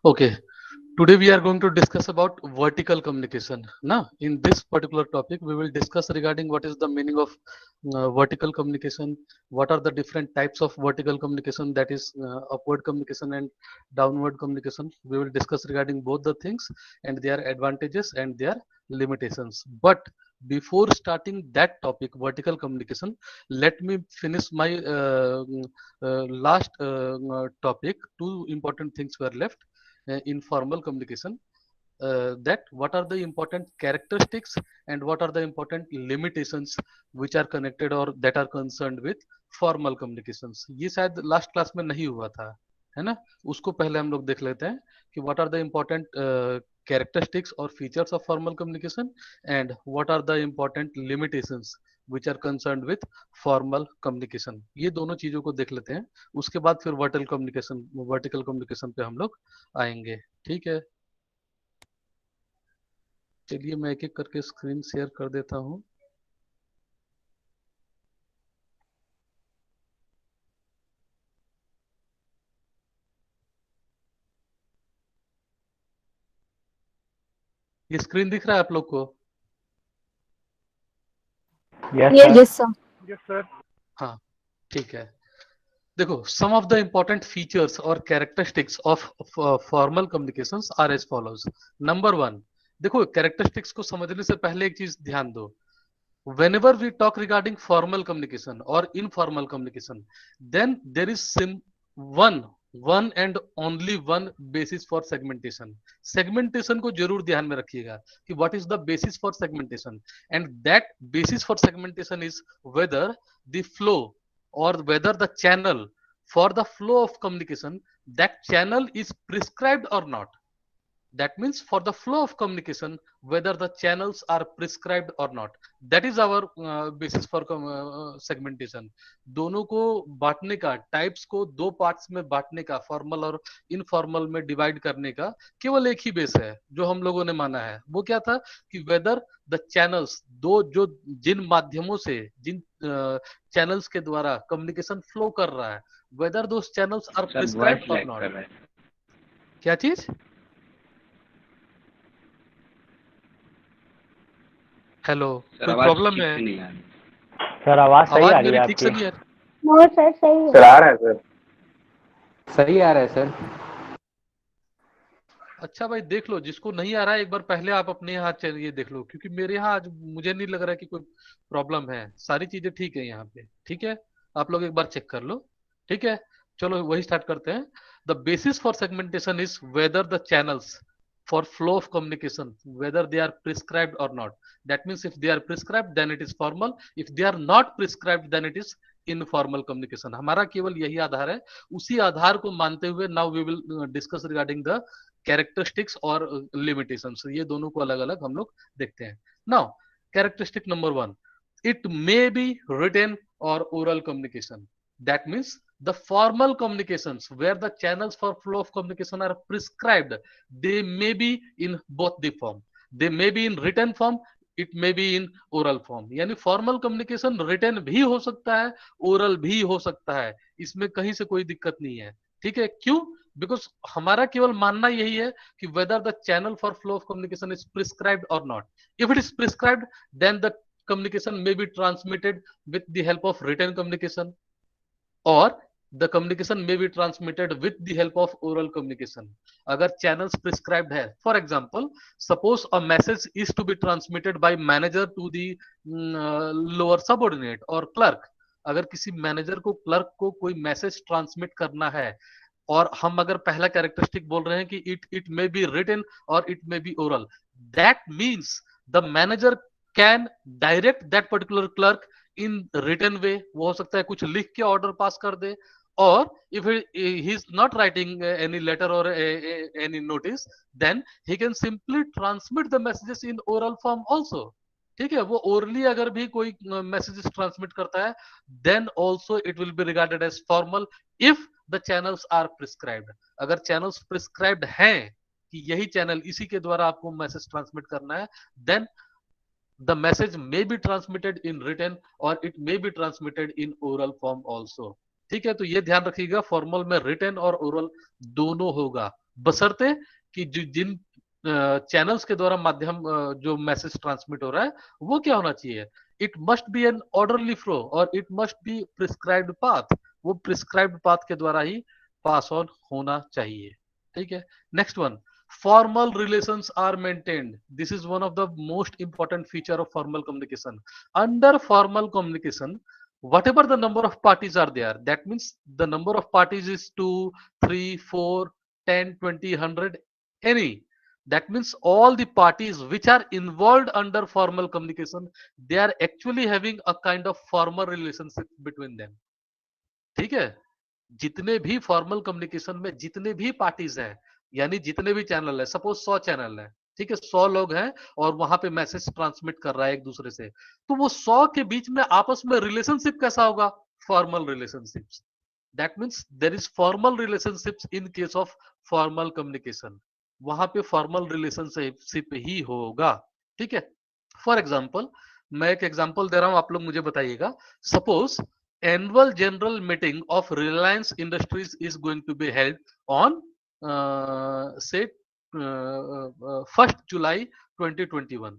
Okay, today we are going to discuss about vertical communication. Now, in this particular topic, we will discuss regarding what is the meaning of vertical communication, what are the different types of vertical communication, that is upward communication and downward communication. We will discuss regarding both the things and their advantages and their limitations. But before starting that topic, vertical communication, let me finish my last topic. Two important things were left in formal communication, that what are the important characteristics and what are the important limitations which are connected or that are concerned with formal communications. ये शायद last class में नहीं हुआ था, है ना? उसको पहले हम लोग देख लेते हैं कि what are the important characteristics or features of formal communication and what are the important limitations which are concerned with formal communication. ये दोनों चीजों को देख लेते हैं, उसके बाद फिर वर्टिकल कम्युनिकेशन पे हम लोग आएंगे। ठीक है, चलिए मैं एक एक करके स्क्रीन शेयर कर देता हूँ। ये स्क्रीन दिख रहा है आप लोग को? Yes, sir. Yes, sir. हाँ, ठीक है। देखो, some of the important features और characteristics of formal communications are as follows. Number one, देखो कैरेक्टरिस्टिक्स को समझने से पहले एक चीज ध्यान दो। whenever we talk regarding formal communication or informal communication, then there is one and only one basis for segmentation. segmentation को जरूर ध्यान में रखिएगा कि what is the basis for segmentation, and that basis for segmentation is whether the flow or whether the channel for the flow of communication, that channel is prescribed or not. That means for the flow of communication, whether the channels are prescribed or not, that is our basis for segmentation. दोनों को बांटने का, types को दो parts में बांटने का, formal और इनफॉर्मल में डिवाइड करने का केवल एक ही बेस है जो हम लोगों ने माना है। वो क्या था कि वेदर द चैनल्स, दो जो जिन माध्यमों से, जिन चैनल्स के द्वारा कम्युनिकेशन फ्लो कर रहा है, whether those channels are prescribed और नॉट। क्या चीज? हेलो, कोई प्रॉब्लम है? सर आवाज सही आ रही मेरी है ठीक से नहीं है? No, sir, सही है। सर आ रहा है सर, सही आ रहा है सर। अच्छा भाई, देख लो, जिसको नहीं आ रहा है एक बार पहले आप अपने यहाँ चलिए देख लो, क्योंकि मेरे यहाँ आज मुझे नहीं लग रहा है कि कोई प्रॉब्लम है। सारी चीजें ठीक है यहाँ पे। ठीक है, आप लोग एक बार चेक कर लो। ठीक है, चलो वही स्टार्ट करते हैं। The basis for segmentation is whether the channels for flow of communication, whether they are prescribed or not. That means if they are prescribed then it is formal, if they are not prescribed then it is informal communication. हमारा केवल यही आधार है। उसी आधार को मानते हुए now we will discuss regarding the characteristics और limitations. ये दोनों को अलग अलग हम लोग देखते हैं। Now characteristic number one, it may be written or oral communication. That means the formal communications where the channels for flow of communication are prescribed, they may be in both the form. They may be in written form, it may be in oral form. यानी formal communication return भी हो सकता है, oral भी हो सकता है, इसमें कहीं से कोई दिक्कत नहीं है। ठीक है, क्यों? बिकॉज हमारा केवल मानना यही है कि whether the channel for flow of communication is prescribed और not. If it is prescribed then the communication may be transmitted with the help of written communication, or the communication may be transmitted with the help of oral communication. अगर channels prescribed है, for example, suppose a message is to be transmitted by manager to the lower subordinate or clerk. अगर किसी manager को clerk को कोई message transmit करना है, और हम अगर पहला कैरेक्टरिस्टिक बोल रहे हैं कि इट मे बी रिटन और it may be oral, that means the manager can direct that particular clerk in written way. वो हो सकता है कुछ लिख के ऑर्डर पास कर दे, और if he is not writing any letter or any notice, then he can simply transmit the messages in oral form also. ठीक है, वो ओरली अगर भी कोई मैसेजेस ट्रांसमिट करता है, then also it will be regarded as formal if the channels are prescribed. अगर channels prescribed हैं कि यही चैनल, इसी के द्वारा आपको मैसेज ट्रांसमिट करना है, then the message may be transmitted in written or it may be transmitted in oral form also. ठीक है, तो ये ध्यान रखिएगा, फॉर्मल में रिटन और ओरल दोनों होगा। बशर्ते कि जिन चैनल्स के द्वारा माध्यम जो मैसेज ट्रांसमिट हो रहा है वो क्या होना चाहिए, it must be an orderly flow और it must be prescribed path, वो प्रिस्क्राइब्ड पाथ के द्वारा ही पास ऑन होना चाहिए। ठीक है, next one, formal relations are maintained. This is one of the most important feature of formal communication. Under formal communication, whatever the number of parties are there, that means the number of parties is 2, 3, 4, 10, 20, 100, any, that means all the parties which are involved under formal communication, they are actually having a kind of formal relationship between them. ठीक है, जितने भी formal communication में जितने भी parties हैं, यानी जितने भी चैनल है, सपोज 100 चैनल है, ठीक है, 100 लोग हैं और वहां पे मैसेज ट्रांसमिट कर रहा है एक दूसरे से, तो वो 100 के बीच में आपस में रिलेशनशिप कैसा होगा, formal relationships. That means there is formal relationships in case of formal communication, वहां पे फॉर्मल रिलेशनशिप ही होगा। ठीक है, फॉर एग्जाम्पल मैं एक एग्जाम्पल दे रहा हूं, आप लोग मुझे बताइएगा। Suppose annual general meeting of Reliance Industries is going to be held on say 1st July 2021।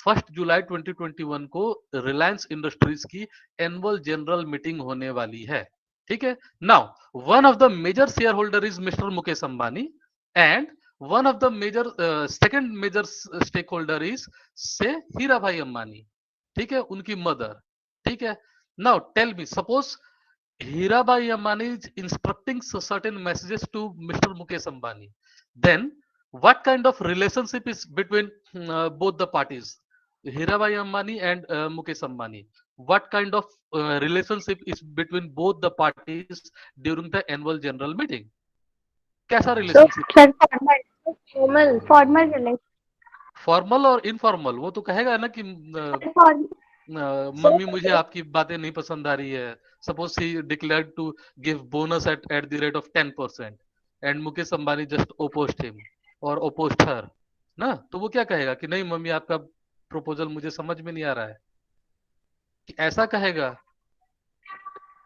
1st जुलाई 2021 को रिलायंस इंडस्ट्रीज की एनुअल जनरल मीटिंग होने वाली है। ठीक है, now one of the major share holder is mister Mukesh Ambani and one of the major second major stake holder is से हीरा भाई अंबानी। ठीक है, उनकी मदर। ठीक है, now tell me, suppose Hirabai Ambani is instructing certain messages to Mr. Mukesh Ambani, then what kind of relationship is between both the parties, Hirabai Ambani and Mukesh Ambani? What kind of relationship is between both the parties during the annual general meeting? कैसा relationship? Sir formal formal relation, formal और informal, वो तो कहेगा ना कि mummy मुझे आपकी बातें नहीं पसंद आ रही है। Suppose he declared to give bonus at the rate of 10% and Mukesh Ambani just opposed him और ओपोज्ड हर ना, तो वो क्या कहेगा कि नहीं मम्मी आपका प्रपोजल मुझे समझ में नहीं आ रहा है, कि ऐसा कहेगा?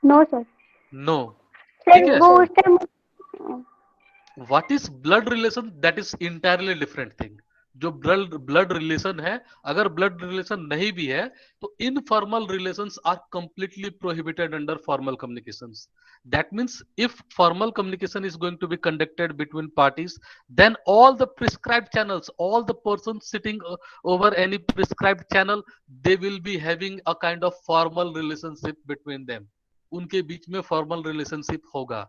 No sir, no. सर ठीक है, वो उस time what is blood relation, that is entirely different thing. जो ब्लड रिलेशन है, अगर ब्लड रिलेशन नहीं भी है तो informal relations are completely prohibited under formal communications. That means if formal communication is going to be conducted between parties, then all the prescribed channels, all the persons sitting over any prescribed channel, they will be having a kind of formal relationship between them। उनके बीच में formal relationship होगा।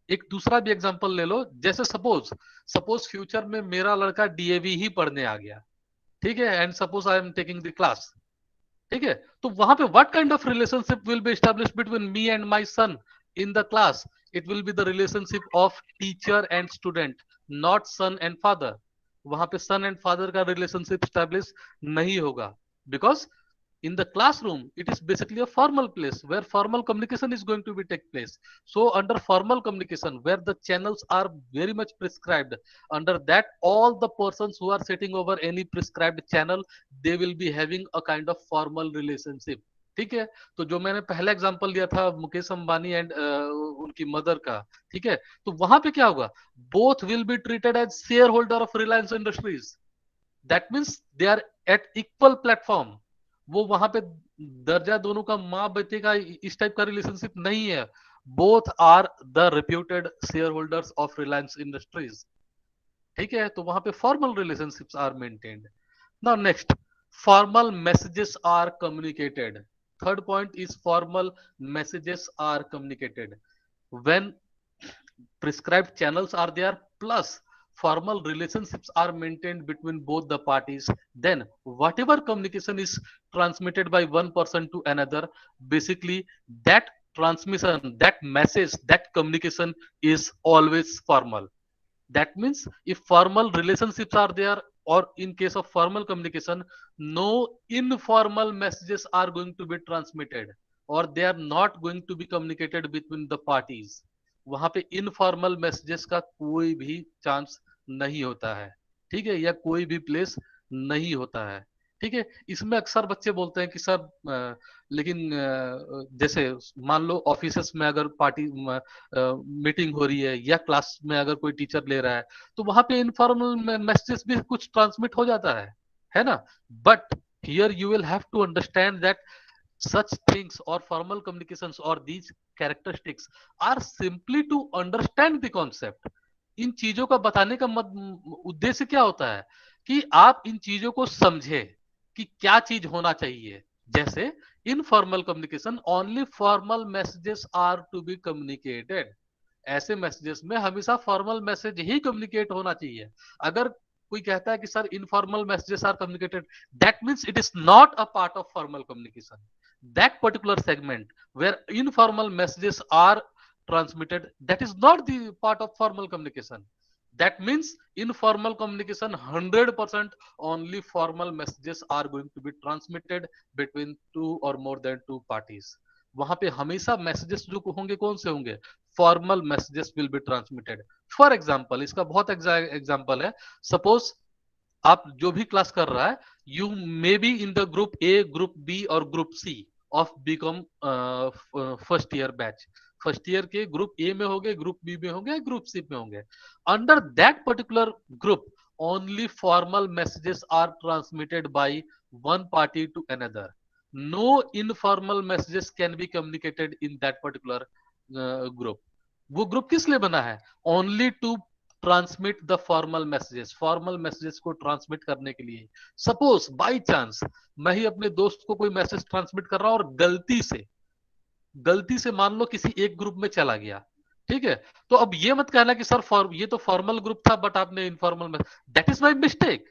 एक दूसरा भी example ले लो, जैसे suppose future में मेरा लड़का डीएवी ही पढ़ने आ गया, ठीक है, and suppose I am taking the class. ठीक है, तो वहां पे what kind of relationship will be established between me and my son in the class? It will be the relationship of teacher and student, not son and father. वहां पे son and father का relationship establish नहीं होगा, because in the classroom it is basically a formal place where formal communication is going to be take place. So under formal communication where the channels are very much prescribed, under that all the persons who are sitting over any prescribed channel, they will be having a kind of formal relationship। ठीक है, तो जो मैंने पहला example दिया था Mukesh Ambani and उनकी mother का, ठीक है, तो वहां पे क्या होगा, both will be treated as share holder of Reliance Industries. That means they are at equal platform. वो वहां पे दर्जा दोनों का माँ बेटे का इस टाइप का रिलेशनशिप नहीं है। Both are the reputed share holders of Reliance Industries. ठीक है, तो वहां पे formal relationships are maintained. Now next, formal messages are communicated. Third point is formal messages are communicated when prescribed channels are there plus formal relationships are maintained between both the parties, then whatever communication is transmitted by one person to another, basically that transmission, that message, that communication is always formal। That means if formal relationships are there, or in case of formal communication, no informal messages are going to be transmitted, or they are not going to be communicated between the parties। वहां पे informal messages का कोई भी chance नहीं होता है। ठीक है, या कोई भी प्लेस नहीं होता है। ठीक है। इसमें अक्सर बच्चे बोलते हैं कि सर लेकिन जैसे मान लो ऑफिसेस में अगर पार्टी मीटिंग हो रही है या क्लास में अगर कोई टीचर ले रहा है, तो वहां पे इनफॉर्मल मैसेजेस भी कुछ ट्रांसमिट हो जाता है ना। But here you will have to understand that such things or formal communications or these characteristics are simply to understand the concept. इन चीजों का बताने का उद्देश्य क्या होता है कि आप इन चीजों को समझे कि क्या चीज होना चाहिए। जैसे informal communication, only formal messages are to be communicated. ऐसे मैसेजेस में हमेशा फॉर्मल मैसेज ही कम्युनिकेट होना चाहिए। अगर कोई कहता है कि sir informal messages are communicated, that means it is not a part of formal communication. That particular segment where informal messages are transmitted, that is not the part of formal communication. That means informal communication 100% only formal messages are going to be transmitted between two or more than two parties. वहां पे हमेशा messages जो होंगे कौन से होंगे, formal messages will be transmitted. For example, इसका बहुत एग्जाम्पल है। सपोज आप जो भी क्लास कर रहा है, you may be in the group A, group B और group C of BCom first year batch. First year के ग्रुप ए में होंगे, ग्रुप बी में होंगे, ग्रुप सी में होंगे। Under that particular group only formal messages are transmitted by one party to another. No informal messages can be communicated in that particular group. वो group किस लिए बना है? Only to transmit the formal messages, formal messages को transmit करने के लिए। Suppose by chance मैं ही अपने दोस्त को कोई मैसेज ट्रांसमिट कर रहा हूं और गलती से मान लो किसी एक ग्रुप में चला गया, ठीक है। तो अब ये मत कहना कि सर ये तो फॉर्मल ग्रुप था बट आपने informal message, that is my mistake.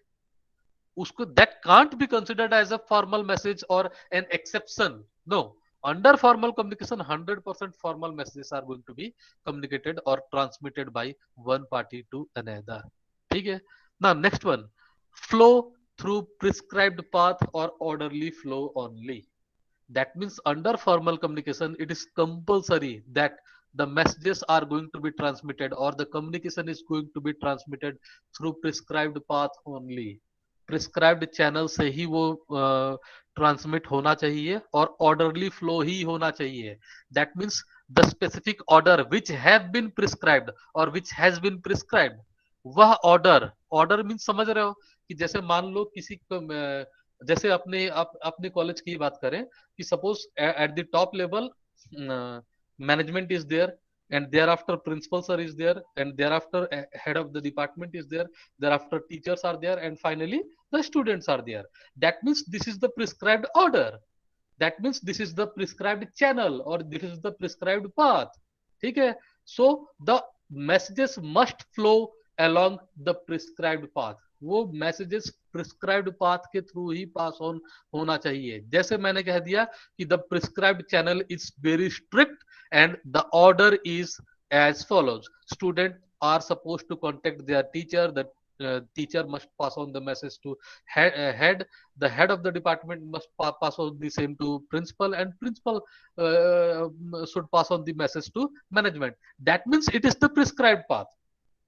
उसको that can't be considered as a formal message और an exception. No, under formal communication 100% formal messages are going to be communicated or transmitted by one party to another, ठीक है ना। Next one, flow through prescribed path or orderly flow only. That means under formal communication it is compulsory that the messages are going to be transmitted or the communication is going to be transmitted through prescribed path only. Prescribed channel से ही वो transmit होना चाहिए और orderly flow ही होना चाहिए। That means the specific order which have been prescribed और which has been prescribed, वह ऑर्डर मीन्स समझ रहे हो कि जैसे मान लो किसी जैसे अपने कॉलेज की बात करें कि suppose at the top level management is there and thereafter principal sir is there and thereafter head of the department is there, thereafter teachers are there and finally the students are there. That means this is the prescribed order, that means this is the prescribed channel or this is the prescribed path, ठीक है। so the messages must flow along the prescribed path, वो messages prescribed path के through he pass on होना चाहिए। जैसे मैंने कह दिया कि the prescribed channel is very strict and the order is as follows. Student are supposed to contact their teacher, the teacher must pass on the message to head, the head of the department must pass on the same to principal and principal should pass on the message to management. That means it is the prescribed path,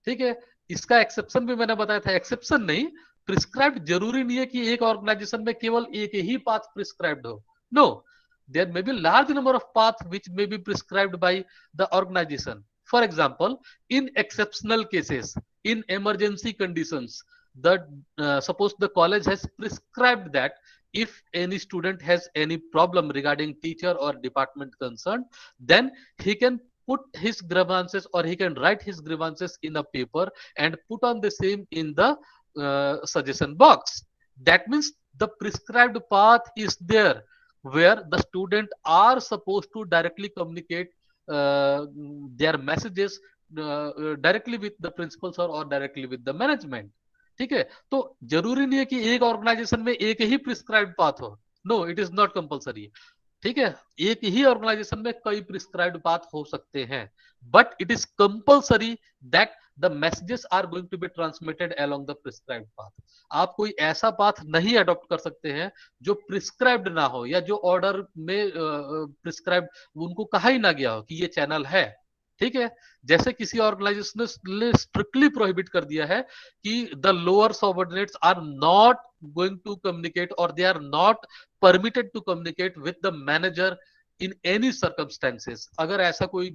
ठीक है। इसका exception भी मैंने बताया था, exception नहीं, prescribed जरूरी नहीं है कि एक ऑर्गेनाइजेशन में केवल एक ही पाथ प्रिस्क्राइब्ड हो। No, there may be large number of paths which may be prescribed by the organization. For example, in exceptional cases, in emergency conditions, suppose the college has prescribed that if any student has any problem regarding teacher or department concerned, then he can put his grievances or he can write his grievances in a paper and put on the same in the suggestion box. That means the prescribed path is there where the student are supposed to directly communicate their messages directly with the principals or directly with the management, ठीक है। तो जरूरी नहीं है कि एक organisation में एक ही प्रिस्क्राइब्ड पाथ हो, no it is not compulsory, ठीक है। एक ही ऑर्गेनाइजेशन में कई प्रिस्क्राइब्ड पाथ हो सकते हैं, but it is compulsory that the messages are going to be transmitted along the prescribed path. आप कोई ऐसा पाथ नहीं अडॉप्ट कर सकते हैं जो प्रिस्क्राइब्ड ना हो या जो ऑर्डर में प्रिस्क्राइब्ड उनको कहा ही ना गया हो कि ये चैनल है, ठीक है। जैसे किसी ऑर्गेनाइजेशन ने स्ट्रिक्टली प्रोहिबिट कर दिया है कि the lower subordinates are not going to communicate और they are not permitted to communicate with the manager in any circumstances. अगर ऐसा कोई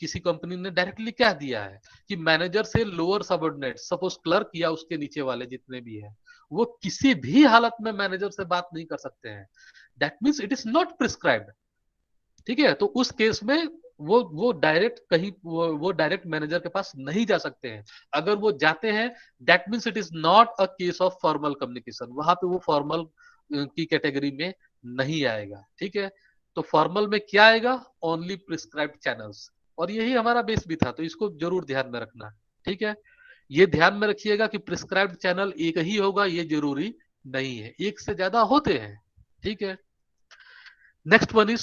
किसी कंपनी ने डायरेक्टली कह दिया है कि मैनेजर से लोअर सबऑर्डिनेट, सपोज क्लर्क या उसके नीचे वाले जितने भी हैं, वो किसी भी हालत में मैनेजर से बात नहीं कर सकते हैं, that means it is not prescribed. ठीक है, तो उस केस में वो डायरेक्ट कहीं वो डायरेक्ट मैनेजर के पास नहीं जा सकते हैं। अगर वो जाते हैं, that means it is not a case of formal communication, वहां पे वो फॉर्मल की कैटेगरी में नहीं आएगा। ठीक है, तो फॉर्मल में क्या आएगा? Only prescribed channels. और यही हमारा बेस भी था, तो इसको जरूर ध्यान में रखना। ठीक है, ये ध्यान में रखिएगा कि प्रिस्क्राइब्ड चैनल एक ही होगा, ये जरूरी नहीं है, एक से ज्यादा होते हैं। ठीक है, next one is,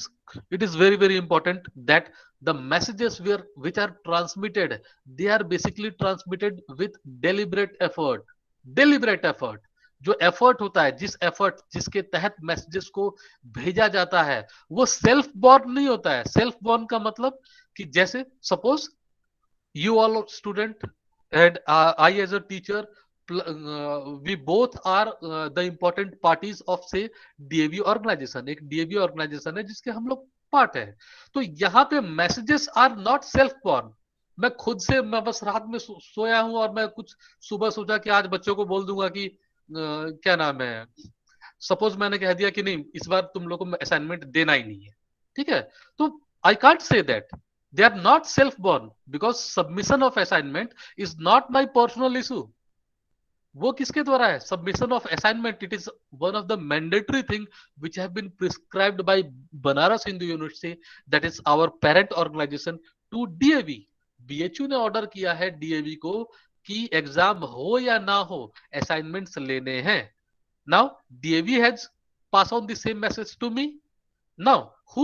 it is very very important that the messages which are transmitted, they are basically transmitted with deliberate effort। deliberate effort, जो एफर्ट होता है, जिस एफर्ट जिसके तहत मैसेजेस को भेजा जाता है, वो सेल्फ बॉर्न नहीं होता है। सेल्फ बॉर्न का मतलब कि जैसे suppose you all student and I as a teacher, we both are the important parties of say DAV organization। एक DAV organization है जिसके हम लोग पार्ट है। तो यहाँ पे messages are not self born. मैं खुद से, मैं बस रात में सोया हूं और मैं कुछ सुबह सोचा कि आज बच्चों को बोल दूंगा कि क्या नाम है, सपोज मैंने कह दिया कि नहीं इस बार तुम लोग को असाइनमेंट देना ही नहीं है। ठीक है, तो I can't say that they are not self born because submission of assignment is not my personal issue। वो किसके द्वारा है? Submission of assignment, it is one of the mandatory thing which have been prescribed by Banaras Hindu University, that is our parent organisation to DAV. BHU ने order किया है DAV को कि exam हो या ना हो असाइनमेंट्स लेने हैं। Now DAV has pass on the same message to me. Now who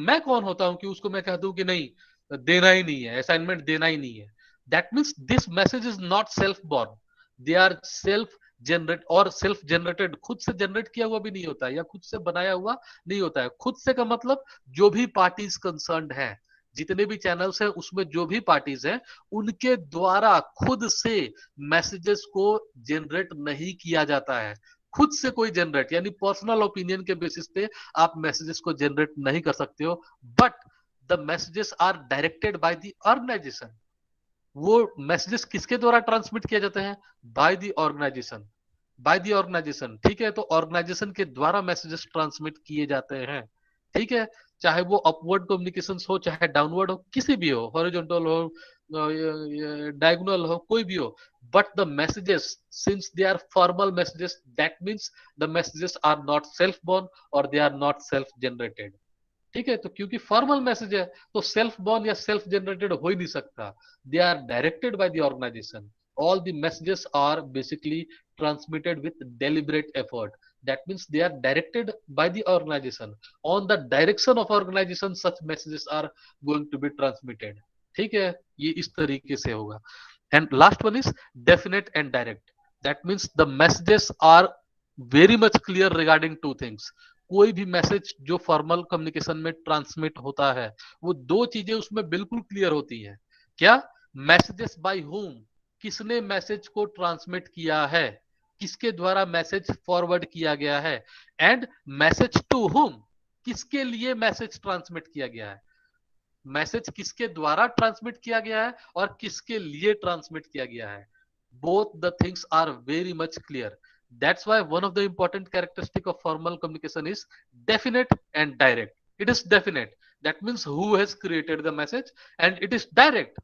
मैं कौन होता हूं कि उसको मैं कह दूं कि नहीं देना ही नहीं है, असाइनमेंट देना ही नहीं है। That means this message is not self born, they are self generate और सेल्फ जनरेटेड, खुद से जनरेट किया हुआ भी नहीं होता है या खुद से बनाया हुआ नहीं होता है। खुद से का मतलब जो भी पार्टीज कंसर्न्ड है, जितने भी चैनल्स हैं उसमें जो भी पार्टीज हैं, उनके द्वारा खुद से मैसेजेस को जनरेट नहीं किया जाता है। खुद से कोई जनरेट यानी पर्सनल ओपिनियन के बेसिस पे आप मैसेजेस को जनरेट नहीं कर सकते हो, but the messages are directed by the organisation. वो मैसेजेस किसके द्वारा ट्रांसमिट किए जाते हैं? By the organisation, by the organisation. ठीक है, तो ऑर्गेनाइजेशन के द्वारा मैसेजेस ट्रांसमिट किए जाते हैं। ठीक है, चाहे वो अपवर्ड कम्युनिकेशन हो चाहे डाउनवर्ड हो, किसी भी हो, हॉरिजॉन्टल हो, डायगोनल हो, कोई भी हो, but the messages, since they are formal messages, that means the messages are not self born or they are not self generated। ठीक है, तो क्योंकि फॉर्मल मैसेज है तो सेल्फ बॉर्न या सेल्फ जनरेटेड हो ही नहीं सकता। They are directed by the organisation. All the messages are basically transmitted with deliberate effort. That means they are directed by the organisation, on the direction of organisation such messages are going to be transmitted. ठीक है, ये इस तरीके से होगा। And last one is definite and direct। That means the messages are very much clear regarding two things। कोई भी message जो फॉर्मल कम्युनिकेशन में ट्रांसमिट होता है, वो दो चीजें उसमें बिल्कुल क्लियर होती हैं। क्या? मैसेजेस बाय हुम, किसने मैसेज को ट्रांसमिट किया है, किसके द्वारा मैसेज फॉरवर्ड किया गया है, एंड मैसेज टू हुम, किसके लिए मैसेज ट्रांसमिट किया गया है। मैसेज किसके द्वारा ट्रांसमिट किया गया है और किसके लिए ट्रांसमिट किया गया है। Both the things are very much clear. That's why one of the important characteristic of formal communication is definite and direct. It is definite, that means who has created the message, and it is direct,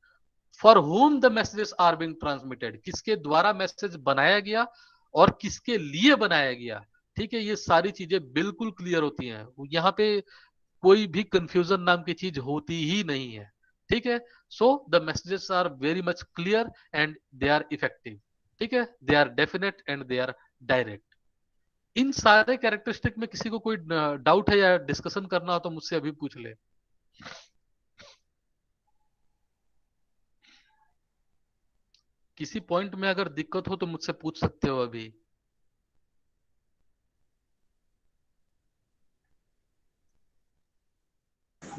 for whom the messages are being transmitted, किसके द्वारा message बनाया गया और किसके लिए बनाया गया। ठीक है, ये सारी चीजें बिल्कुल क्लियर होती हैं, यहाँ पे कोई भी कंफ्यूजन नाम की चीज होती ही नहीं है। ठीक है, so the messages are very much clear and they are effective. ठीक है, they are definite and they are direct. इन सारे कैरेक्टरिस्टिक में किसी को कोई डाउट है या डिस्कशन करना हो तो मुझसे अभी पूछ ले। किसी पॉइंट में अगर दिक्कत हो तो मुझसे पूछ सकते हो अभी।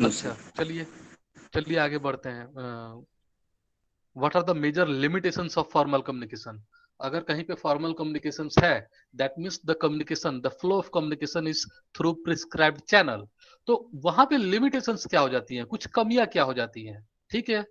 अच्छा, चलिए चलिए आगे बढ़ते हैं। What are the major limitations of formal communication? अगर कहीं पे फॉर्मल कम्युनिकेशन है, that means the communication, the flow of communication is through prescribed channel. तो वहां पे लिमिटेशंस क्या हो जाती हैं, कुछ कमियां क्या हो जाती हैं? ठीक है,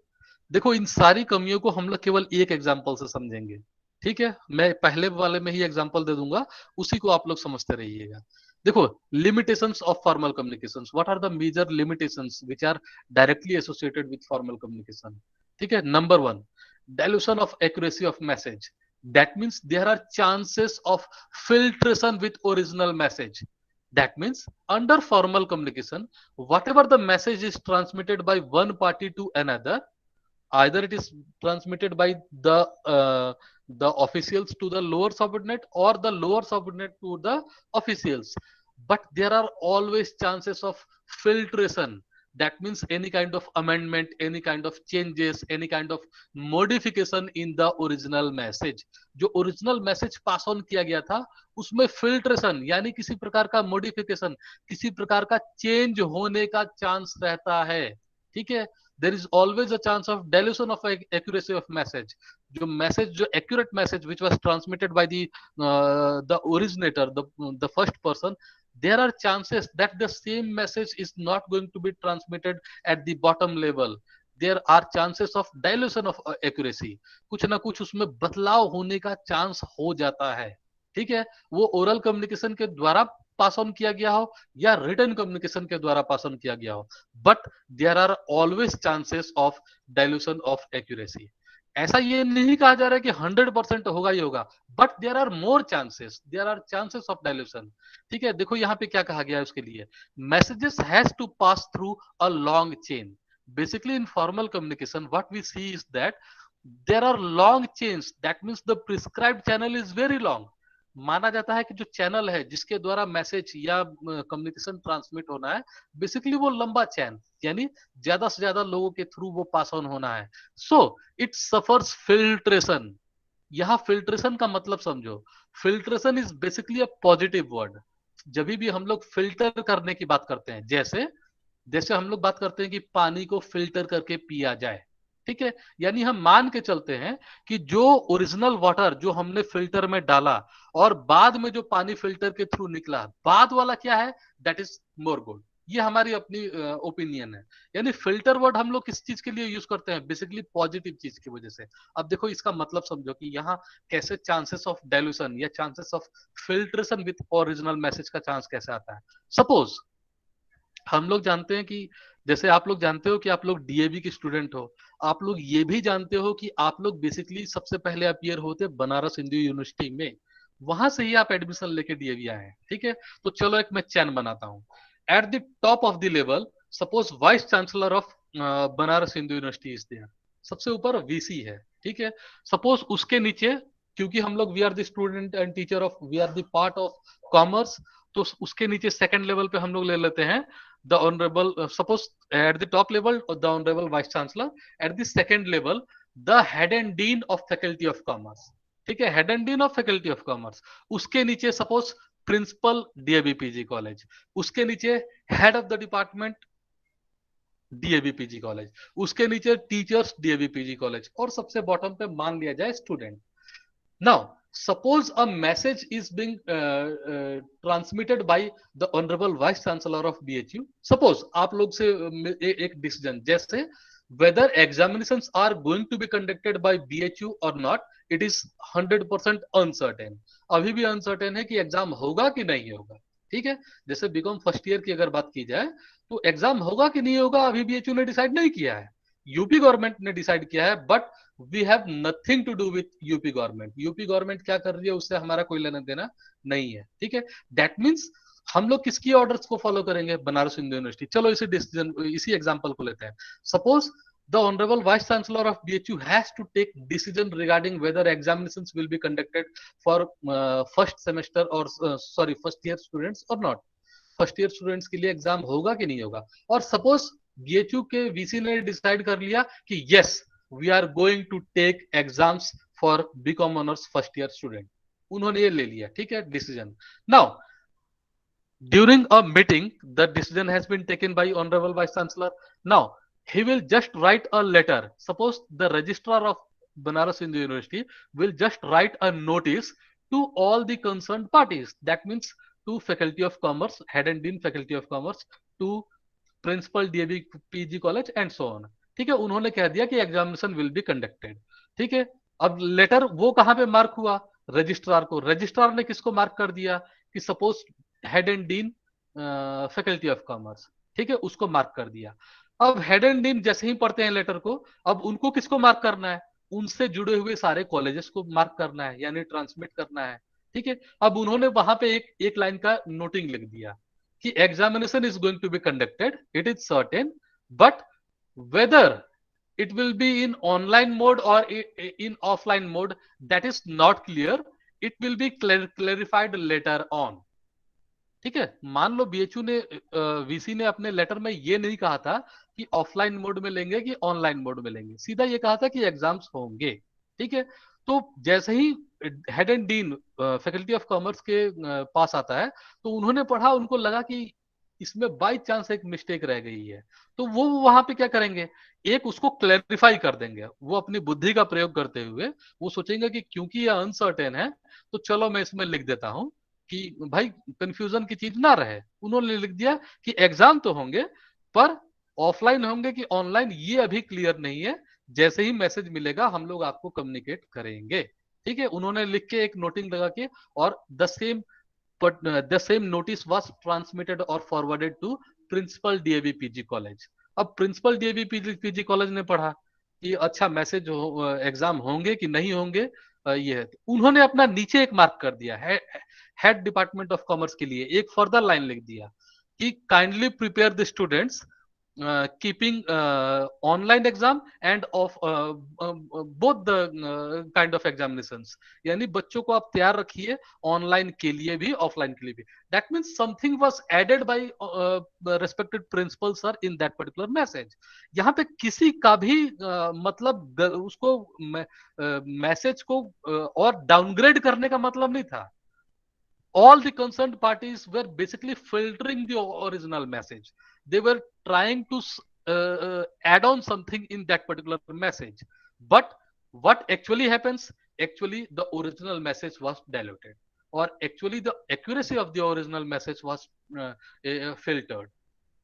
देखो इन सारी कमियों को हम लोग केवल एक एग्जाम्पल से समझेंगे। ठीक है, मैं पहले वाले में ही एग्जाम्पल दे दूंगा, उसी को आप लोग समझते रहिएगा। देखो, limitations of formal communications, what are the major limitations which are directly associated with formal communication? ठीक है, number one, dilution of accuracy of message. That means there are chances of filtration with original message. That means under formal communication, whatever the message is transmitted by one party to another, either it is transmitted by the officials to the lower subordinate or the lower subordinate to the officials, but there are always chances of filtration. That means any kind of amendment, any kind of changes, any kind of modification in the original message. जो original message pass on किया गया था उसमें filtration यानी किसी प्रकार का modification, किसी प्रकार का चेंज होने का चांस रहता है। ठीक है, there is always a chance of dilution of accuracy of message. जो मैसेज, जो accurate message which was transmitted by the originator, the first person, there are chances that the same message is not going to be transmitted at the bottom level. There are chances of dilution of accuracy. कुछ ना कुछ उसमें बदलाव होने का chance हो जाता है। ठीक है, वो ओरल कम्युनिकेशन के द्वारा पास ऑन किया गया हो या रिटन कम्युनिकेशन के द्वारा पास ऑन किया गया हो, but there are always chances of dilution of accuracy. ऐसा ये नहीं कहा जा रहा है कि 100% होगा ही होगा, but there are more chances, there are chances of dilution. ठीक है, देखो यहाँ पे क्या कहा गया है उसके लिए, messages has to pass through a long chain. Basically in formal communication what we see is that there are long chains, that means the prescribed channel is very long. माना जाता है कि जो चैनल है जिसके द्वारा मैसेज या communication transmit होना है, बेसिकली वो लंबा चैन, यानी ज्यादा से ज्यादा लोगों के थ्रू वो पास ऑन होना है। So it suffers filtration. यहाँ फिल्ट्रेशन का मतलब समझो, filtration is basically a positive word. जब भी हम लोग फिल्टर करने की बात करते हैं, जैसे जैसे हम लोग बात करते हैं कि पानी को फिल्टर करके पिया जाए, ठीक है, यानी हम मान के चलते हैं कि जो ओरिजिनल वाटर जो हमने फिल्टर में डाला और बाद में जो पानी फिल्टर के थ्रू निकला, बाद वाला क्या है, दैट इज मोर गुड। ये हमारी अपनी ओपिनियन है। यानी फिल्टर वर्ड हम लोग किस चीज के लिए यूज करते हैं, बेसिकली पॉजिटिव चीज की वजह से। अब देखो इसका मतलब समझो कि यहाँ कैसे चांसेस ऑफ डाइल्यूशन या chances of filtration with original message का चांस कैसे आता है। सपोज हम लोग जानते हैं कि जैसे आप लोग जानते हो कि आप लोग डीएवी के स्टूडेंट हो, आप लोग ये भी जानते हो कि आप लोग बेसिकली सबसे पहले अपीयर होते बनारस हिंदू यूनिवर्सिटी में, वहां से ही आप एडमिशन लेके डीएवी आए हैं। ठीक है, तो चलो एक मैं चैन बनाता हूं। At the top of the level suppose vice chancellor of Banaras Hindu University is there, सबसे ऊपर वीसी है। ठीक है, सपोज उसके नीचे, क्योंकि हम लोग we are the student and teacher of, we are the part of commerce, तो उसके नीचे सेकंड लेवल पे हम लोग ले लेते हैं the honorable suppose at the top level the honorable vice chancellor, at the second level the head and dean of faculty of commerce। ठीक है, head and dean of faculty of commerce. उसके नीचे suppose principal DAV PG college, उसके नीचे head of the department DAV PG college, उसके नीचे teachers DAV PG college, और सबसे बॉटम पे मान लिया जाए student. Now, suppose a message is being transmitted by the Honorable Vice Chancellor of BHU. Suppose आप लोग से एक डिसीजन, जैसे whether examinations are going to be conducted by BHU or not, it is 100% uncertain. अभी भी uncertain है कि exam होगा कि नहीं होगा। ठीक है, जैसे बीकॉम फर्स्ट ईयर की अगर बात की जाए तो एग्जाम होगा कि नहीं होगा अभी बीएचयू ने डिसाइड नहीं किया है, यूपी गवर्नमेंट ने डिसाइड किया है, but we have nothing to do with UP government. UP government क्या कर रही है उससे हमारा कोई लेना देना नहीं है। ठीक है, दैट मीन्स हम लोग किसकी ऑर्डर्स को फॉलो करेंगे, बनारस हिंदू यूनिवर्सिटी। चलो इसी डिसीजन, इसी एग्जांपल को लेते हैं। Suppose the honorable vice chancellor of BHU has to take decision regarding whether examinations will be conducted for first semester or first year students or not। First year students के लिए exam होगा कि नहीं होगा, और सपोज बीएचयू के VC ने decide कर लिया कि yes we are going to take exams for BCom honours first year student, उन्होंने ये ले लिया। ठीक है, decision. Now during a meeting the decision has been taken by honorable vice chancellor. Now he will just write a letter. Suppose the registrar of Banaras Hindu University will just write a notice to all the concerned parties. That means to faculty of commerce, head and dean faculty of commerce, to principal DAV PG college and so on. ठीक है, उन्होंने कह दिया कि examination will be conducted. ठीक है, अब letter वो कहां पे मार्क हुआ? रजिस्ट्रार को। रजिस्ट्रार ने किसको मार्क कर दिया कि suppose head and dean faculty of commerce, ठीक है, उसको मार्क कर दिया। अब हेड एंड डीन जैसे ही पढ़ते हैं लेटर को, अब उनको किसको मार्क करना है? उनसे जुड़े हुए सारे कॉलेजेस को मार्क करना है, यानी ट्रांसमिट करना है। ठीक है, अब उन्होंने वहां पे एक लाइन का नोटिंग लिख दिया कि examination is going to be conducted, it is certain, but whether it will be in online mode or in offline mode, that is not clear, it will be clarified later on। ठीक है, मान लो BHU ने VC ने अपने letter में ये नहीं कहा था कि ऑफलाइन मोड में लेंगे कि ऑनलाइन मोड में लेंगे, सीधा ये कहा था कि एग्जाम्स होंगे। ठीक है, तो जैसे ही head and dean faculty of commerce के पास आता है तो उन्होंने पढ़ा, उनको लगा कि इसमें बाई चांस एक मिस्टेक रह गई है, तो वो वहां पे क्या करेंगे? एक उसको क्लैरिफाई कर देंगे, वो अपनी बुद्धि का प्रयोग करते हुए वो सोचेंगे कि क्योंकि ये अनसर्टेन है तो चलो मैं इसमें लिख देता हूं कि भाई कंफ्यूजन की चीज ना रहे। उन्होंने लिख दिया कि एग्जाम तो होंगे पर ऑफलाइन होंगे कि ऑनलाइन ये अभी क्लियर नहीं है, जैसे ही मैसेज मिलेगा हम लोग आपको कम्युनिकेट करेंगे। ठीक है, उन्होंने लिख के एक नोटिंग लगा के, और the same notice was transmitted और forwarded to principal DAV PG college. अब प्रिंसिपल डीएवी पीजी कॉलेज ने पढ़ा कि अच्छा मैसेज एग्जाम होंगे कि नहीं होंगे, ये है। उन्होंने अपना नीचे एक मार्क कर दिया है, हेड डिपार्टमेंट ऑफ कॉमर्स के लिए एक फर्दर लाइन लिख दिया कि kindly prepare the students keeping online exam and of both the kind of examinations, यानी बच्चों को आप तैयार रखिए ऑनलाइन के लिए भी ऑफलाइन के लिए भी। That means something was added by respected principal sir in that particular message. यहाँ पे किसी का भी मतलब उसको मैसेज को और डाउनग्रेड करने का मतलब नहीं था। All the concerned parties were basically filtering the original message. They were trying to add on something in that particular message. But what actually happens? Actually, the original message was diluted, or actually the accuracy of the original message was filtered.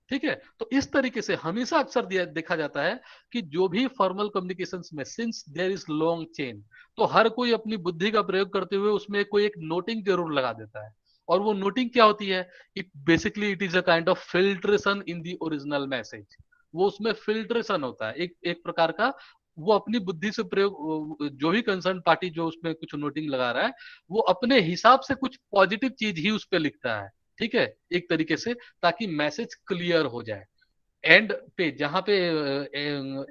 ठीक है, तो इस तरीके से हमेशा अक्सर देखा जाता है कि जो भी फॉर्मल कम्युनिकेशंस में, since there is long chain, तो हर कोई अपनी बुद्धि का प्रयोग करते हुए उसमें कोई एक नोटिंग जरूर लगा देता है। और वो नोटिंग क्या होती है? It is a kind of filtration in the original message. वो उसमें फिल्ट्रेशन होता है एक प्रकार का। वो अपनी बुद्धि से प्रयोग, जो भी कंसर्न पार्टी जो उसमें कुछ नोटिंग लगा रहा है, वो अपने हिसाब से कुछ पॉजिटिव चीज ही उस पर लिखता है। ठीक है, एक तरीके से, ताकि मैसेज क्लियर हो जाए। एंड पे जहां पे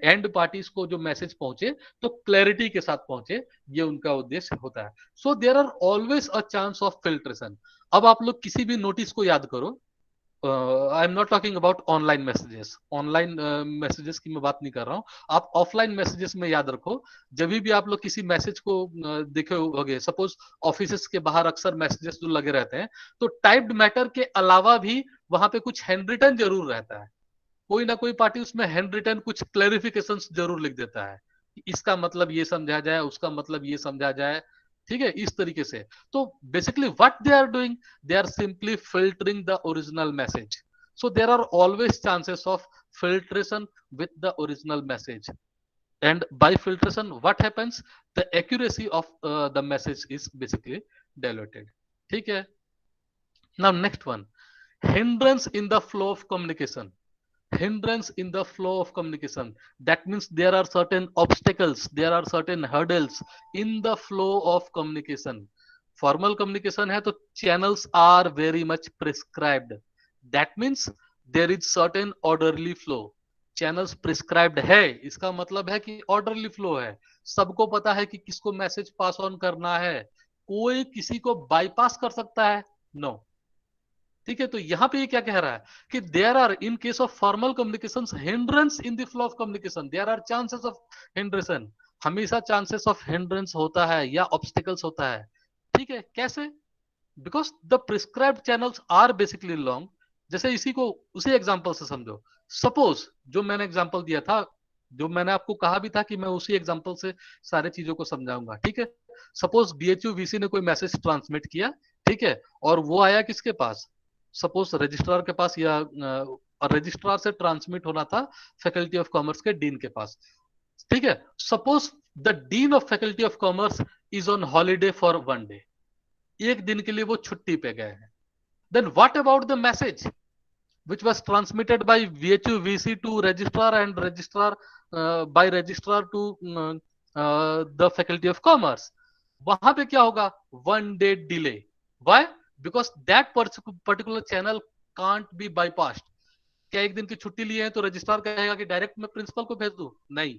एंड पार्टीज को जो मैसेज पहुंचे तो क्लैरिटी के साथ पहुंचे, ये उनका उद्देश्य होता है। So there are always a chance of filtration. अब आप लोग किसी भी नोटिस को याद करो, I am not talking about online messages, online messages की मैं बात नहीं कर रहा हूं। आप ऑफलाइन मैसेजेस में याद रखो, जब भी आप लोग किसी मैसेज को देखे होगे, सपोज ऑफिस के बाहर अक्सर मैसेजेस जो लगे रहते हैं, तो टाइप्ड मैटर के अलावा भी वहां पे कुछ हैंड रिटन जरूर रहता है। कोई ना कोई पार्टी उसमें हैंड रिटन कुछ क्लेरिफिकेशन जरूर लिख देता है, इसका मतलब ये समझा जाए, उसका मतलब ये समझा जाए। ठीक है, इस तरीके से। तो basically what they are doing, they are simply filtering the original message. So there are always chances of filtration with the original message, and by filtration what happens, the accuracy of the message is basically diluted. ठीक है, now next one, hindrance in the flow of communication. Hindrance in the flow of communication, that means there are certain obstacles, there are certain hurdles in the flow of communication. Formal communication है तो channels are very much prescribed, that means there is certain orderly flow. Channels prescribed है, इसका मतलब है कि orderly flow है, सबको पता है कि किसको मैसेज पास ऑन करना है, कोई किसी को बाईपास कर सकता है? No no. ठीक है, तो यहां पे ये क्या कह रहा है कि there are in case of formal communication hindrance in the flow of communication, there are chances of hindrance. हमेशा चांसेस ऑफ हिंड्रेंस होता है या ऑब्स्टिकल्स होता है। ठीक है, कैसे? Because the prescribed channels are basically long. जैसे इसी को उसी एग्जांपल से समझो। सपोज जो मैंने एग्जांपल दिया था, जो मैंने आपको कहा भी था कि मैं उसी एग्जांपल से सारे चीजों को समझाऊंगा, ठीक है। सपोज बीएचयू वीसी ने कोई मैसेज ट्रांसमिट किया, ठीक है, और वो आया किसके पास, सपोज रजिस्ट्रार के पास, या रजिस्ट्रार से ट्रांसमिट होना था फैकल्टी ऑफ कॉमर्स के डीन के पास, ठीक है। Suppose the dean of faculty of commerce is on holiday for 1 day, एक दिन के लिए वो छुट्टी पे गए हैं। Then what about the message which was transmitted by VHU VC to registrar and registrar by registrar to the faculty of commerce? वहां पे क्या होगा, 1 day delay. Why? Because that particular channel can't be bypassed. क्या एक दिन की छुट्टी लिए हैं तो रजिस्ट्रार कहेगा कि डायरेक्ट मैं प्रिंसिपल को भेज दूं? नहीं,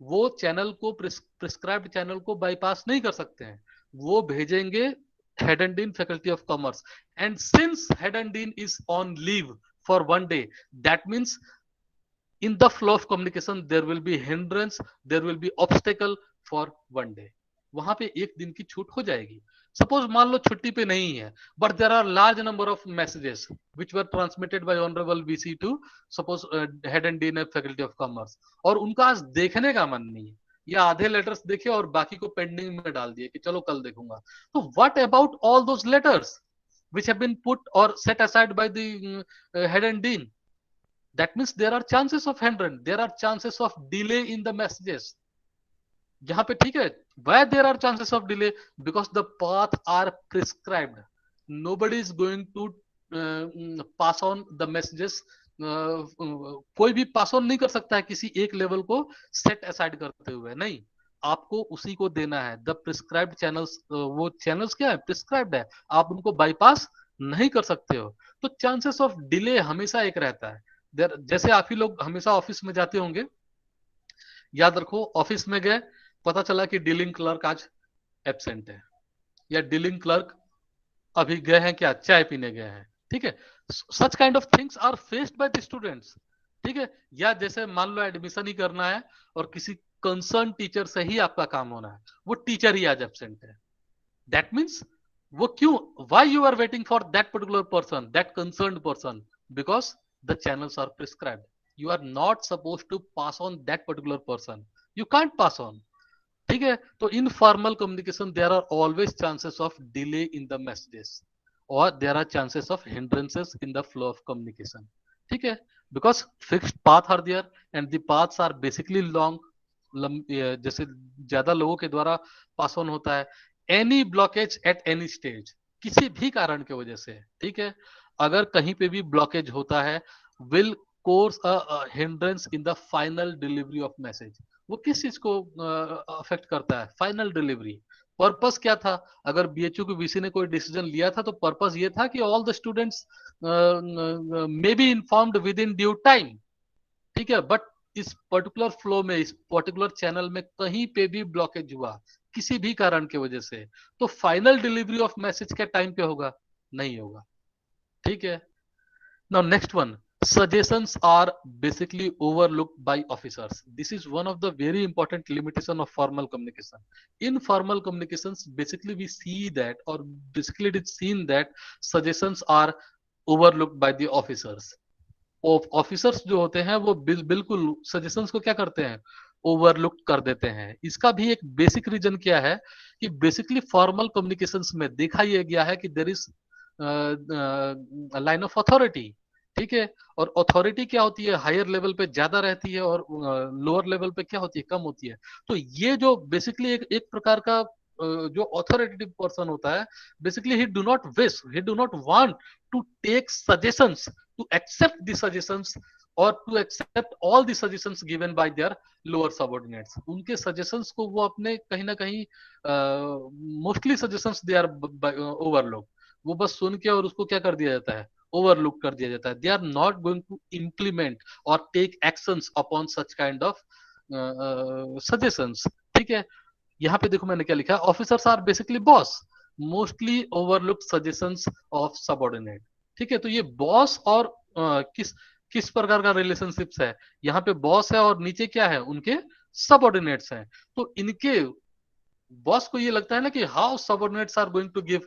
वो चैनल को, प्रिस्क्राइब्ड चैनल को बाईपास नहीं कर सकते हैं, वो भेजेंगे head and dean faculty of commerce. And since head and dean is on leave for 1 day, that means in the flow of communication there will be hindrance, there will be obstacle for 1 day. वहां पे एक दिन की छूट हो जाएगी। Suppose मान लो छुट्टी पे नहीं है, but there are large number of messages which were transmitted by honourable VC to suppose head and dean faculty of commerce, और उनका आज देखने का मन नहीं है, या आधे लेटर्स देखे और बाकी को पेंडिंग में डाल दिए कि चलो कल देखूंगा। तो what about all those letters which have been put or set aside by the head and dean? That means there are chances of hindrance, there are chances of delay in the messages. यहाँ पे ठीक है, why there are chances of delay? Because the path are prescribed. Nobody is going to pass on the messages. कोई भी pass on नहीं कर सकता है किसी एक लेवल को सेट असाइड करते हुए, नहीं, आपको उसी को देना है। द प्रिस्क्राइब्ड चैनल्स, वो चैनल्स क्या है, प्रिस्क्राइब्ड है, आप उनको बाईपास नहीं कर सकते हो। तो चांसेस ऑफ डिले हमेशा एक रहता है। जैसे आप ही लोग हमेशा ऑफिस में जाते होंगे, याद रखो, ऑफिस में गए, पता चला कि डीलिंग क्लर्क आज एब्सेंट है, या डीलिंग क्लर्क अभी गए हैं क्या, चाय पीने गए हैं, ठीक है। Such kind of things are faced by the students, ठीक है। या जैसे मान लो एडमिशन ही करना है और किसी कंसर्न टीचर से ही आपका काम होना है, वो टीचर ही आज एब्सेंट है। दैट मीन्स वो क्यों, why you are waiting for that particular person, that concerned person? Because the channels are prescribed. You are not supposed to pass on that particular person. You can't pass on. ठीक है। तो in formal communication there are always chances of delay in the messages, or there are chances of hindrances in the flow of communication. ठीक है, because fixed path are there and the paths are basically long. जैसे ज्यादा लोगों के द्वारा pass on होता है। Any blockage at any stage, किसी भी कारण की वजह से, ठीक है, अगर कहीं पे भी ब्लॉकेज होता है, will course a hindrance in the final delivery of message. वो किस चीज को अफेक्ट करता है, फाइनल डिलीवरी। पर्पस क्या था, अगर बीएचयू की वीसी ने कोई डिसीजन लिया था तो पर्पस ये था कि all the students may be informed with in due time, ठीक है। बट इस पर्टिकुलर फ्लो में, इस पर्टिकुलर चैनल में कहीं पे भी ब्लॉकेज हुआ किसी भी कारण की वजह से, तो फाइनल डिलीवरी ऑफ मैसेज क्या टाइम पे होगा? नहीं होगा, ठीक है। Now next one, suggestions are basically overlooked by officers. This is one of the very important limitation of formal communication. In formal communications, basically we see that, or basically it is seen that suggestions are overlooked by the officers. Officers जो होते हैं वो बिल्कुल suggestions को क्या करते हैं, overlook कर देते हैं। इसका भी एक बेसिक रीजन क्या है कि बेसिकली फॉर्मल कम्युनिकेशंस में देखा यह गया है कि there is line of authority, ठीक है। और अथॉरिटी क्या होती है, हायर लेवल पे ज्यादा रहती है और लोअर लेवल पे क्या होती है, कम होती है। तो ये जो बेसिकली एक प्रकार का जो अथॉरिटेटिव पर्सन होता है, basically he do not wish, he do not want to take suggestions, to accept the suggestions, और to accept all the suggestions given by their lower subordinates. उनके सजेशंस को वो अपने कहीं ना कहीं mostly suggestions they are overlook, वो बस सुन के और उसको क्या कर दिया जाता है, ओवरलुक कर दिया जाता है। They are not going to implement और take actions upon such kind of suggestions, ठीक है। यहाँ पे देखो मैंने क्या लिखा है, officers are basically boss, mostly overlook suggestions of subordinate, ठीक है। तो ये बॉस और किस प्रकार का रिलेशनशिप्स है, यहाँ पे बॉस है और नीचे क्या है, उनके सबऑर्डिनेट्स हैं। तो इनके बॉस को ये लगता है ना कि how subordinates are going to give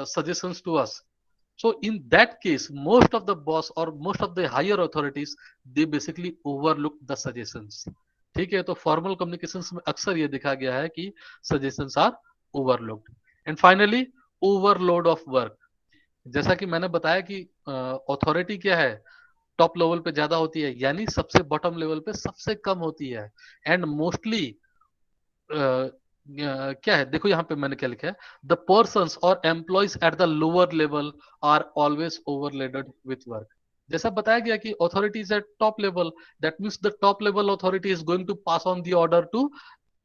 suggestions to us. So in that case, most of the boss or most of the higher authorities, they basically overlook the suggestions. ठीक है, तो फॉर्मल कम्युनिकेशंस में अक्सर ये देखा गया है कि suggestions are overlooked. And finally, overload of work. जैसा कि मैंने बताया कि अथॉरिटी क्या है, टॉप लेवल पे ज्यादा होती है, यानी सबसे बॉटम लेवल पे सबसे कम होती है. एंड मोस्टली क्या है, देखो यहाँ पे मैंने क्या लिखा है, द पर्सन्स और employees at the lower level are always overloaded with work. जैसा बताया गया कि authorities at top level, that means the top level authority is going to pass on the order to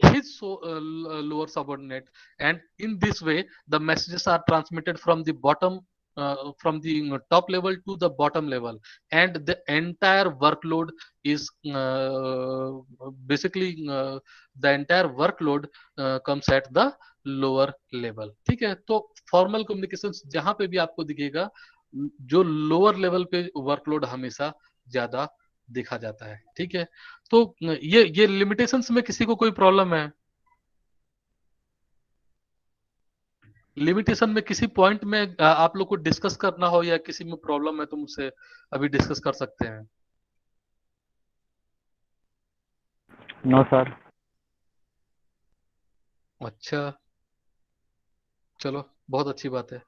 his lower subordinate, and in this way the messages are transmitted from the bottom, from the top level to the bottom level, and the entire workload is basically the entire workload comes at the lower level. ठीक है, तो formal communication जहां पे भी आपको दिखेगा, जो lower level पे वर्कलोड हमेशा ज्यादा देखा जाता है. ठीक है, तो ये लिमिटेशंस में किसी को कोई प्रॉब्लम है? लिमिटेशन में किसी पॉइंट में आप लोग को डिस्कस करना हो या किसी में प्रॉब्लम है तो मुझसे अभी डिस्कस कर सकते हैं. No sir. अच्छा, चलो, बहुत अच्छी बात है.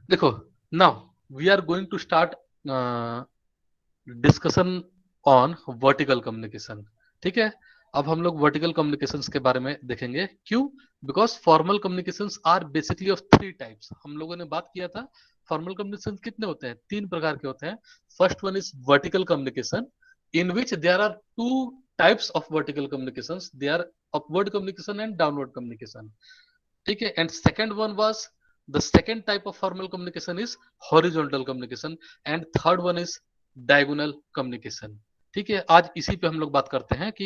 देखो, now we are going to start discussion on vertical communication. ठीक है, अब हम लोग वर्टिकल कम्युनिकेशंस के बारे में देखेंगे. क्यों? Because formal communications are basically of three types. हम लोगों ने बात किया था फॉर्मल कम्युनिकेशन कितने होते हैं, तीन प्रकार के होते हैं. First one is vertical communication, in which there are two types of vertical communications. They are upward communication and downward communication. ठीक है, and second one was, the second type of formal communication is horizontal communication, and third one is diagonal communication. ठीक है, आज इसी पे हम लोग बात करते हैं कि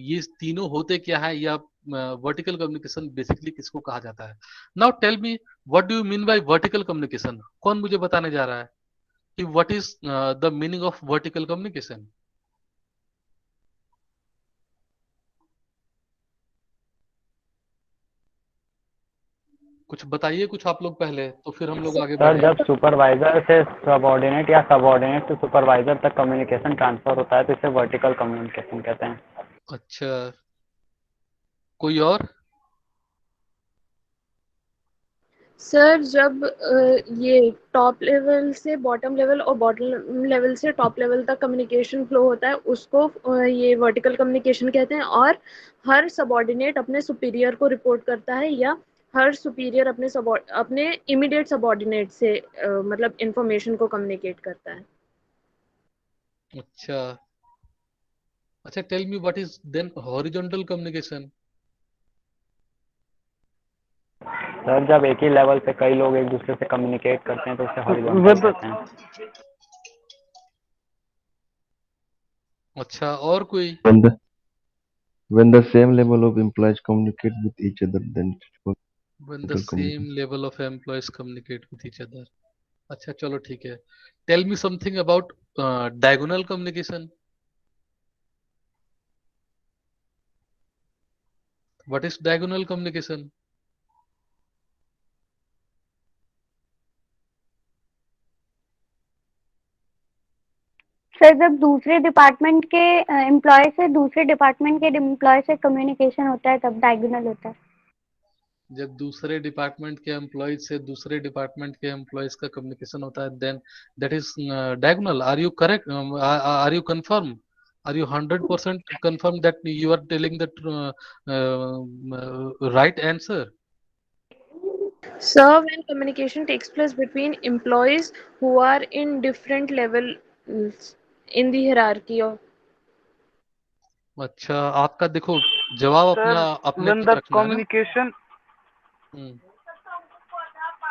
ये तीनों होते क्या है, या वर्टिकल कम्युनिकेशन बेसिकली किसको कहा जाता है. Now tell me, what do you mean by vertical communication? कौन मुझे बताने जा रहा है कि what is the meaning of vertical communication? कुछ बताइए कुछ आप लोग पहले, तो फिर हम लोग आगे सर, बढ़े. जब सुपरवाइजर से सबऑर्डिनेट या सबऑर्डिनेट से सुपरवाइजर तक कम्युनिकेशन ट्रांसफर होता है तो इसे वर्टिकल कम्युनिकेशन कहते हैं. अच्छा, कोई और? सर, जब ये टॉप लेवल से बॉटम लेवल और बॉटम लेवल से टॉप लेवल तक कम्युनिकेशन फ्लो होता है, उसको ये वर्टिकल कम्युनिकेशन कहते हैं. और हर सबऑर्डिनेट अपने सुपीरियर को रिपोर्ट करता है, या हर सुपीरियर अपने इमीडिएट सबऑर्डिनेट से मतलब इंफॉर्मेशन को कम्युनिकेट करता है. अच्छा, अच्छा, tell me what is then horizontal communication? Sir, जब एक ही लेवल पे कई लोग एक दूसरे से कम्युनिकेट करते हैं तो उसे हॉरिजॉन्टल कहते हैं. अच्छा, और कोई? When the same level of employees communicate with each other, then it's called When the vertical same communication. level of employees communicate with each other. अच्छा, चलो ठीक है. Tell me something about diagonal communication. What is diagonal communication? Sir, जब दूसरे department के employ से दूसरे department के एम्प्लॉय से कम्युनिकेशन होता है तब डायगोनल होता है. जब दूसरे डिपार्टमेंट के एम्प्लॉयज से दूसरे डिपार्टमेंट के एम्प्लॉयज का कम्युनिकेशन होता है, then that is diagonal. Are you correct? Are you confirm? Are you 100% confirmed that you are telling the right answer? Sir, when communication takes place between employees who are in different levels in the hierarchy of. अच्छा, आपका देखो जवाब Sir, अपने when तक the रखना है ना. communication,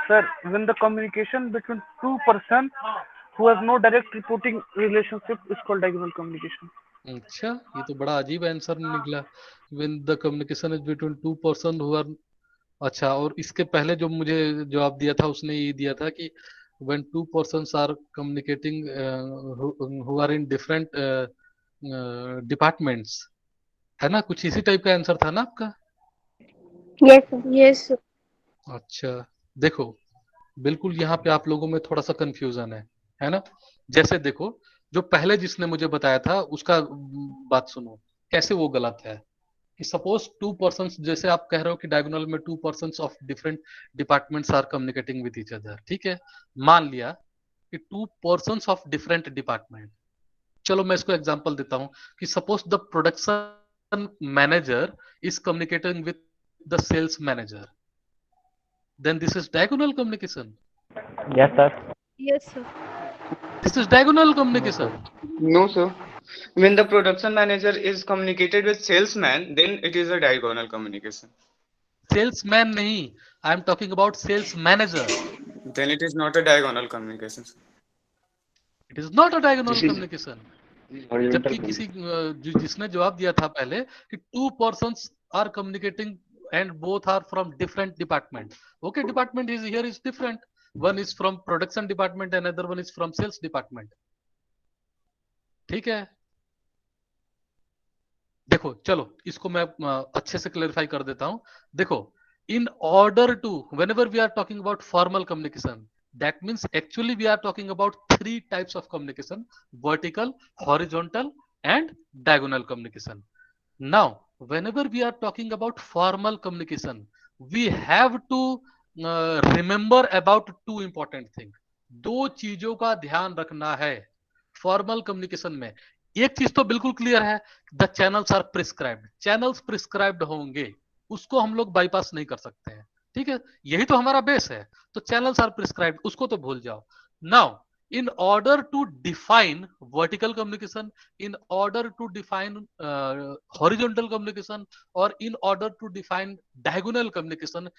sir, when the communication between two person who has no direct reporting relationship is called diagonal communication. अच्छा, ये तो बड़ा अजीब आंसर निकला. When the communication is between two person who are. अच्छा, और इसके पहले जो मुझे जवाब दिया था उसने ये दिया था कि when two persons are communicating who are in different departments, है ना? कुछ इसी टाइप का आंसर था ना आपका? Yes sir. Yes, sir. अच्छा, देखो बिल्कुल यहाँ पे आप लोगों में थोड़ा सा कंफ्यूजन है ना। जैसे देखो, जो पहले जिसने मुझे बताया था उसका बात सुनो, कैसे वो गलत है। कि सपोज टू पर्सन, जैसे आप कह रहे हो कि डायगोनल में two person of different departments are communicating with each other, ठीक है। मान लिया कि two person of different department, चलो मैं इसको एग्जांपल देता हूं कि suppose the production manager is communicating with the sales manager, then this is diagonal communication. Yes, sir. Yes, sir. This is diagonal communication. No, sir. When the production manager is communicated with salesman, then it is a diagonal communication. Salesman nahi, I am talking about sales manager. Then it is not a diagonal communication. It is not a diagonal This is communication. horizontal जबकि किसी जिसने जवाब दिया था पहले कि two persons are communicating and both are from different department. Okay, department is here is different. One is from production department and another one is from sales department. ठीक है, देखो चलो इसको मैं अच्छे से क्लेरिफाई कर देता हूं। देखो, in order to, whenever we are talking about formal communication, that means actually we are talking about three types of communication: vertical, horizontal and diagonal communication. Now whenever we are talking about formal communication, we have to remember about two important things. दो चीजों का ध्यान रखना है formal communication में। एक चीज तो बिल्कुल क्लियर है, the channels are prescribed, channels prescribed होंगे, उसको हम लोग बाईपास नहीं कर सकते हैं, ठीक है, यही तो हमारा बेस है। तो चैनल्स आर प्रिस्क्राइब्ड, उसको तो भूल जाओ। Now in order to define vertical communication, in order to define horizontal communication, or in order to define diagonal communication,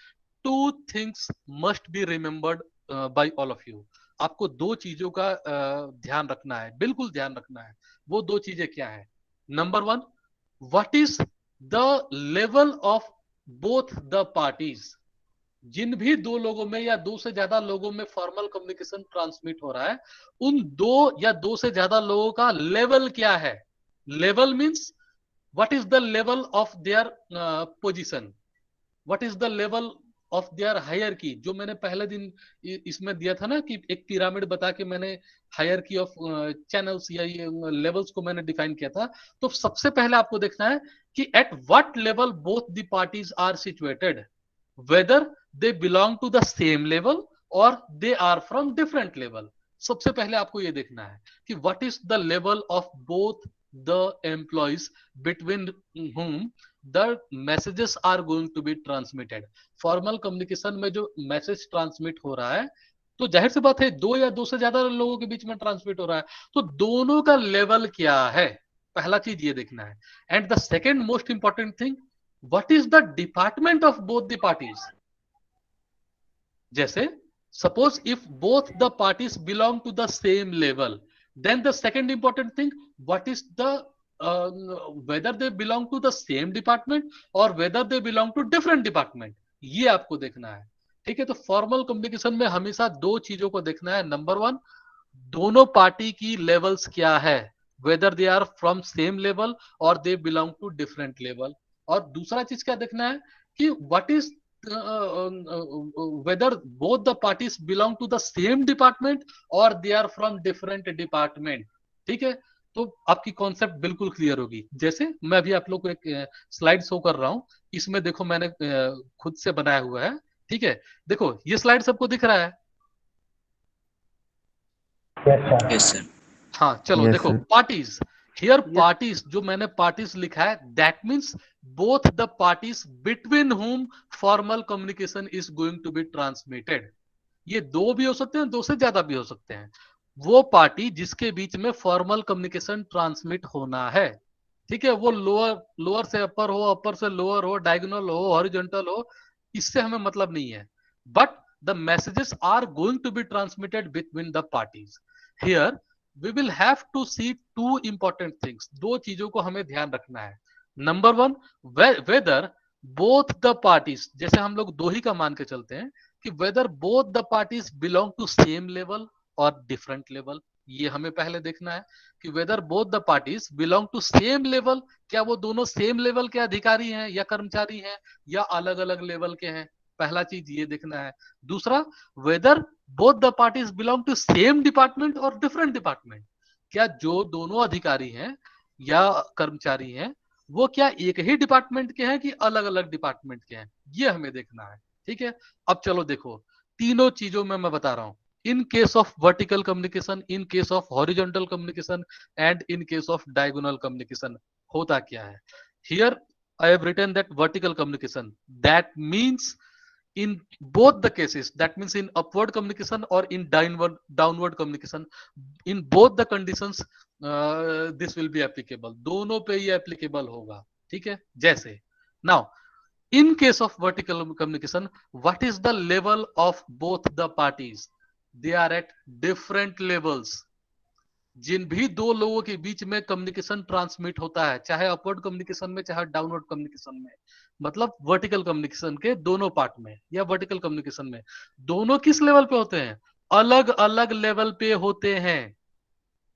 two things must be remembered by all of you. आपको दो चीजों का ध्यान रखना है, बिल्कुल ध्यान रखना है। वो दो चीजें क्या है? Number one, what is the level of both the parties. जिन भी दो लोगों में या दो से ज्यादा लोगों में फॉर्मल कम्युनिकेशन ट्रांसमिट हो रहा है, उन दो या दो से ज्यादा लोगों का लेवल क्या है। Level means what is the level of their position, what is the level of their hierarchy. जो मैंने पहले दिन इसमें दिया था ना कि एक पिरामिड बता के मैंने हायरकी ऑफ चैनल्स या ये लेवल्स को मैंने डिफाइन किया था। तो सबसे पहले आपको देखना है कि at what level both the parties are situated, whether they belong to the same level or they are from different level. सबसे पहले आपको ये देखना है कि what is the level of both the employees between whom the messages are going to be transmitted. Formal communication में जो message transmit हो रहा है, तो जाहिर सी बात है दो या दो से ज्यादा लोगों के बीच में ट्रांसमिट हो रहा है, तो दोनों का लेवल क्या है, पहला चीज ये देखना है। And the second most important thing, what is the department of both the parties. जैसे suppose if both the parties belong to the same level, then the second important thing, what is the whether they belong to the same department or whether they belong to different department, ये आपको देखना है, ठीक है। तो formal communication में हमेशा दो चीजों को देखना है। नंबर वन, दोनों पार्टी की लेवल्स क्या है, whether they are from same level or they belong to different level। और दूसरा चीज क्या देखना है कि what is whether both the parties belong to the same department और they are from different department, ठीक है। तो आपकी कॉन्सेप्ट बिल्कुल क्लियर होगी। जैसे मैं अभी आप लोग को एक स्लाइड शो कर रहा हूं, इसमें देखो मैंने खुद से बनाया हुआ है, ठीक है। देखो ये स्लाइड सबको दिख रहा है? Yes, sir. हाँ चलो Yes, देखो, sir. पार्टीज हियर, पार्टीज जो मैंने पार्टीज लिखा है, that means both the parties between whom formal communication is going to be transmitted. ये दो भी हो सकते हैं, दो से ज्यादा भी हो सकते हैं। वो पार्टी जिसके बीच में फॉर्मल कम्युनिकेशन ट्रांसमिट होना है, ठीक है, वो लोअर से अपर हो, अपर से लोअर हो, डायगोनल हो, हॉरिजॉन्टल हो, इससे हमें मतलब नहीं है। But the messages are going to be transmitted between the parties. Here we will have to see two important things, दो चीजों को हमें ध्यान रखना है। Number one, whether both the parties, जैसे हम लोग दो ही का मान के चलते हैं कि whether both the parties belong to same level or different level, ये हमें पहले देखना है कि whether both the parties belong to same level, क्या वो दोनों सेम लेवल के अधिकारी हैं या कर्मचारी हैं या अलग अलग लेवल के हैं, पहला चीज ये देखना है। दूसरा, whether both the parties belong to same department और डिफरेंट डिपार्टमेंट। क्या जो दोनों अधिकारी हैं या कर्मचारी हैं वो क्या एक ही डिपार्टमेंट के हैं कि अलग अलग डिपार्टमेंट के हैं, ये हमें देखना है। ठीक है, अब चलो देखो, तीनों चीजों में मैं बता रहा हूं, in case of vertical communication, in case of horizontal communication and in case of diagonal communication होता क्या है। Here I have written that vertical communication, that means in both the cases, that means in upward communication or in downward communication, in both the conditions this will be applicable, दोनों पे ये applicable होगा। ठीक है, जैसे now in case of vertical communication, what is the level of both the parties? They are at different levels. जिन भी दो लोगों के बीच में कम्युनिकेशन ट्रांसमिट होता है, चाहे अपवर्ड कम्युनिकेशन में चाहे डाउनवर्ड कम्युनिकेशन में, मतलब वर्टिकल कम्युनिकेशन के दोनों पार्ट में या वर्टिकल कम्युनिकेशन में, दोनों किस लेवल पे होते हैं? अलग अलग लेवल पे होते हैं,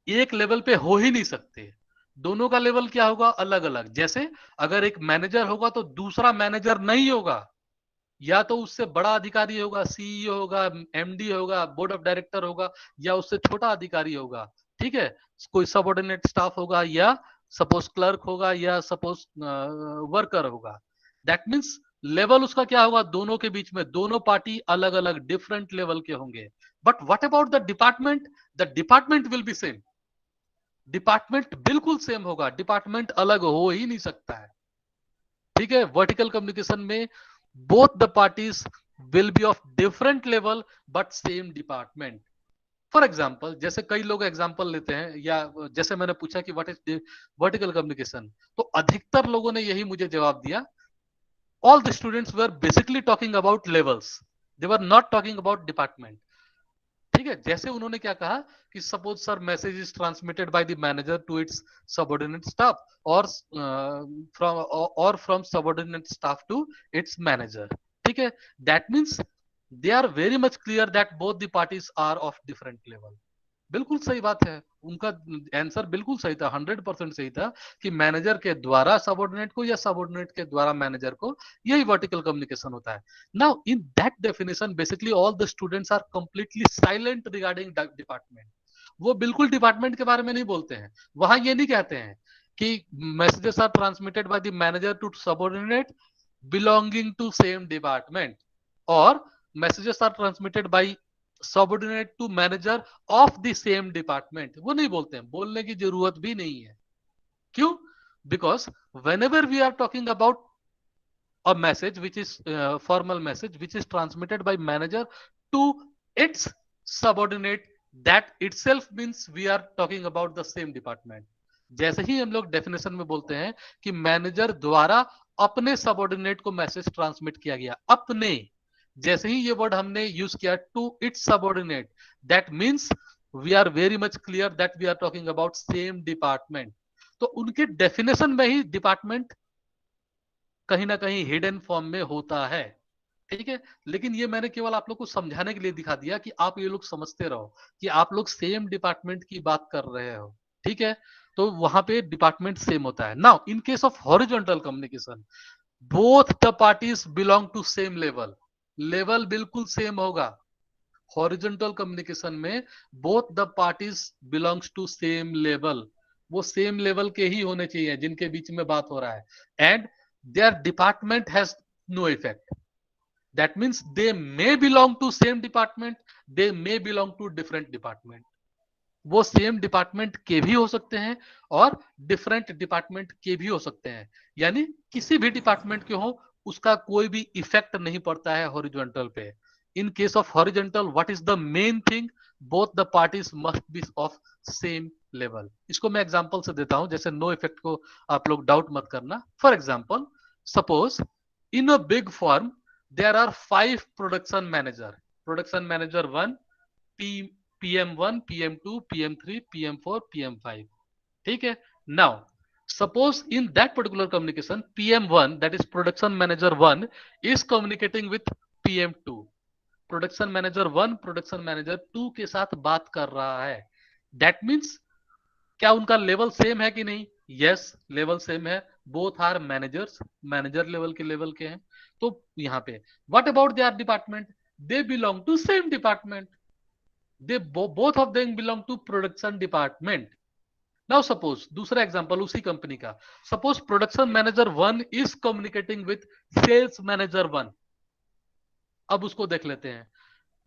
एक लेवल पे हो ही नहीं सकते। दोनों का लेवल क्या होगा? अलग अलग। जैसे अगर एक मैनेजर होगा तो दूसरा मैनेजर नहीं होगा, या तो उससे बड़ा अधिकारी होगा, सीईओ होगा, एमडी होगा, बोर्ड ऑफ डायरेक्टर होगा, या उससे छोटा अधिकारी होगा। ठीक है, कोई सबऑर्डिनेट स्टाफ होगा, या सपोज क्लर्क होगा, या सपोज वर्कर होगा। दैट मीन्स लेवल उसका क्या होगा? दोनों के बीच में दोनों पार्टी अलग अलग डिफरेंट लेवल के होंगे। But what about the department? The department will be same. Department बिल्कुल सेम होगा, डिपार्टमेंट अलग हो ही नहीं सकता है। ठीक है, वर्टिकल कम्युनिकेशन में both the parties will be of different level but same department. For example, जैसे कई लोग एग्जाम्पल लेते हैं, या जैसे मैंने पूछा कि व्हाट इज वर्टिकल कम्युनिकेशन, तो अधिकतर लोगों ने यही मुझे जवाब दिया, all the students were basically talking about levels, they were not talking about department. ठीक है, जैसे उन्होंने क्या कहा कि suppose sir message is transmitted by the manager to its subordinate staff और from subordinate staff to its manager. ठीक है, that means they are very much clear that both the parties are of different level. बिल्कुल सही बात है, उनका answer बिल्कुल सही था, 100% सही था कि मैनेजर के द्वारा सबऑर्डिनेट को या सबऑर्डिनेट के द्वारा मैनेजर को, यही वर्टिकल कम्युनिकेशन होता है। Now in that definition basically all the students are completely silent regarding department. वो बिल्कुल डिपार्टमेंट के बारे में नहीं बोलते हैं, वहां ये नहीं कहते हैं कि messages are transmitted by the manager to subordinate belonging to same department, और messages are transmitted by subordinate to manager of the same department. वो नहीं बोलते हैं, बोलने की जरूरत भी नहीं है। क्यों? Because whenever we are talking about a message which is formal message which is transmitted by manager to its subordinate, that itself means we are talking about the same department। जैसे ही हम लोग डेफिनेशन में बोलते हैं कि manager द्वारा अपने सबऑर्डिनेट को मैसेज ट्रांसमिट किया गया, अपने, जैसे ही ये वर्ड हमने यूज किया to its subordinate, that means we are very much clear that we are talking about same department. तो उनके डेफिनेशन में ही डिपार्टमेंट कहीं ना कहीं हिडन फॉर्म में होता है। ठीक है, लेकिन ये मैंने केवल आप लोग को समझाने के लिए दिखा दिया कि आप ये लोग समझते रहो कि आप लोग सेम डिपार्टमेंट की बात कर रहे हो। ठीक है, तो वहां पे डिपार्टमेंट सेम होता है। Now in case of horizontal communication, both the parties belong to same level, level बिल्कुल सेम होगा। हॉरिजॉन्टल कम्युनिकेशन में both the parties belongs to same level, वो सेम लेवल के ही होने चाहिए जिनके बीच में बात हो रहा है, and their department has no effect. That means they may belong to same department, they may belong to different department. वो सेम डिपार्टमेंट के भी हो सकते हैं और डिफरेंट डिपार्टमेंट के भी हो सकते हैं, यानी किसी भी डिपार्टमेंट के हो उसका कोई भी इफेक्ट नहीं पड़ता है हॉरिजॉन्टल पे। इन case of horizontal what is the main thing? Both the parties must B of same level. इसको मैं एग्जांपल से देता हूं, जैसे नो इफेक्ट को आप लोग डाउट मत करना। For example, suppose in a big firm there are 5 production manager, production manager 1, PM1, PM2, PM3, PM4, PM5। ठीक है, now suppose in that particular communication PM1, that is production manager 1, is communicating with PM2। Production manager 1 production manager 2 के साथ बात कर रहा है। That means क्या उनका लेवल सेम है कि नहीं? यस लेवल सेम है, both are managers, manager level के लेवल के हैं। तो यहाँ पे what about their department, they belong to same department, they both of them belong to production department. Now suppose दूसरा एग्जांपल उसी कंपनी का, suppose production manager 1 is communicating with sales manager 1। अब उसको देख लेते हैं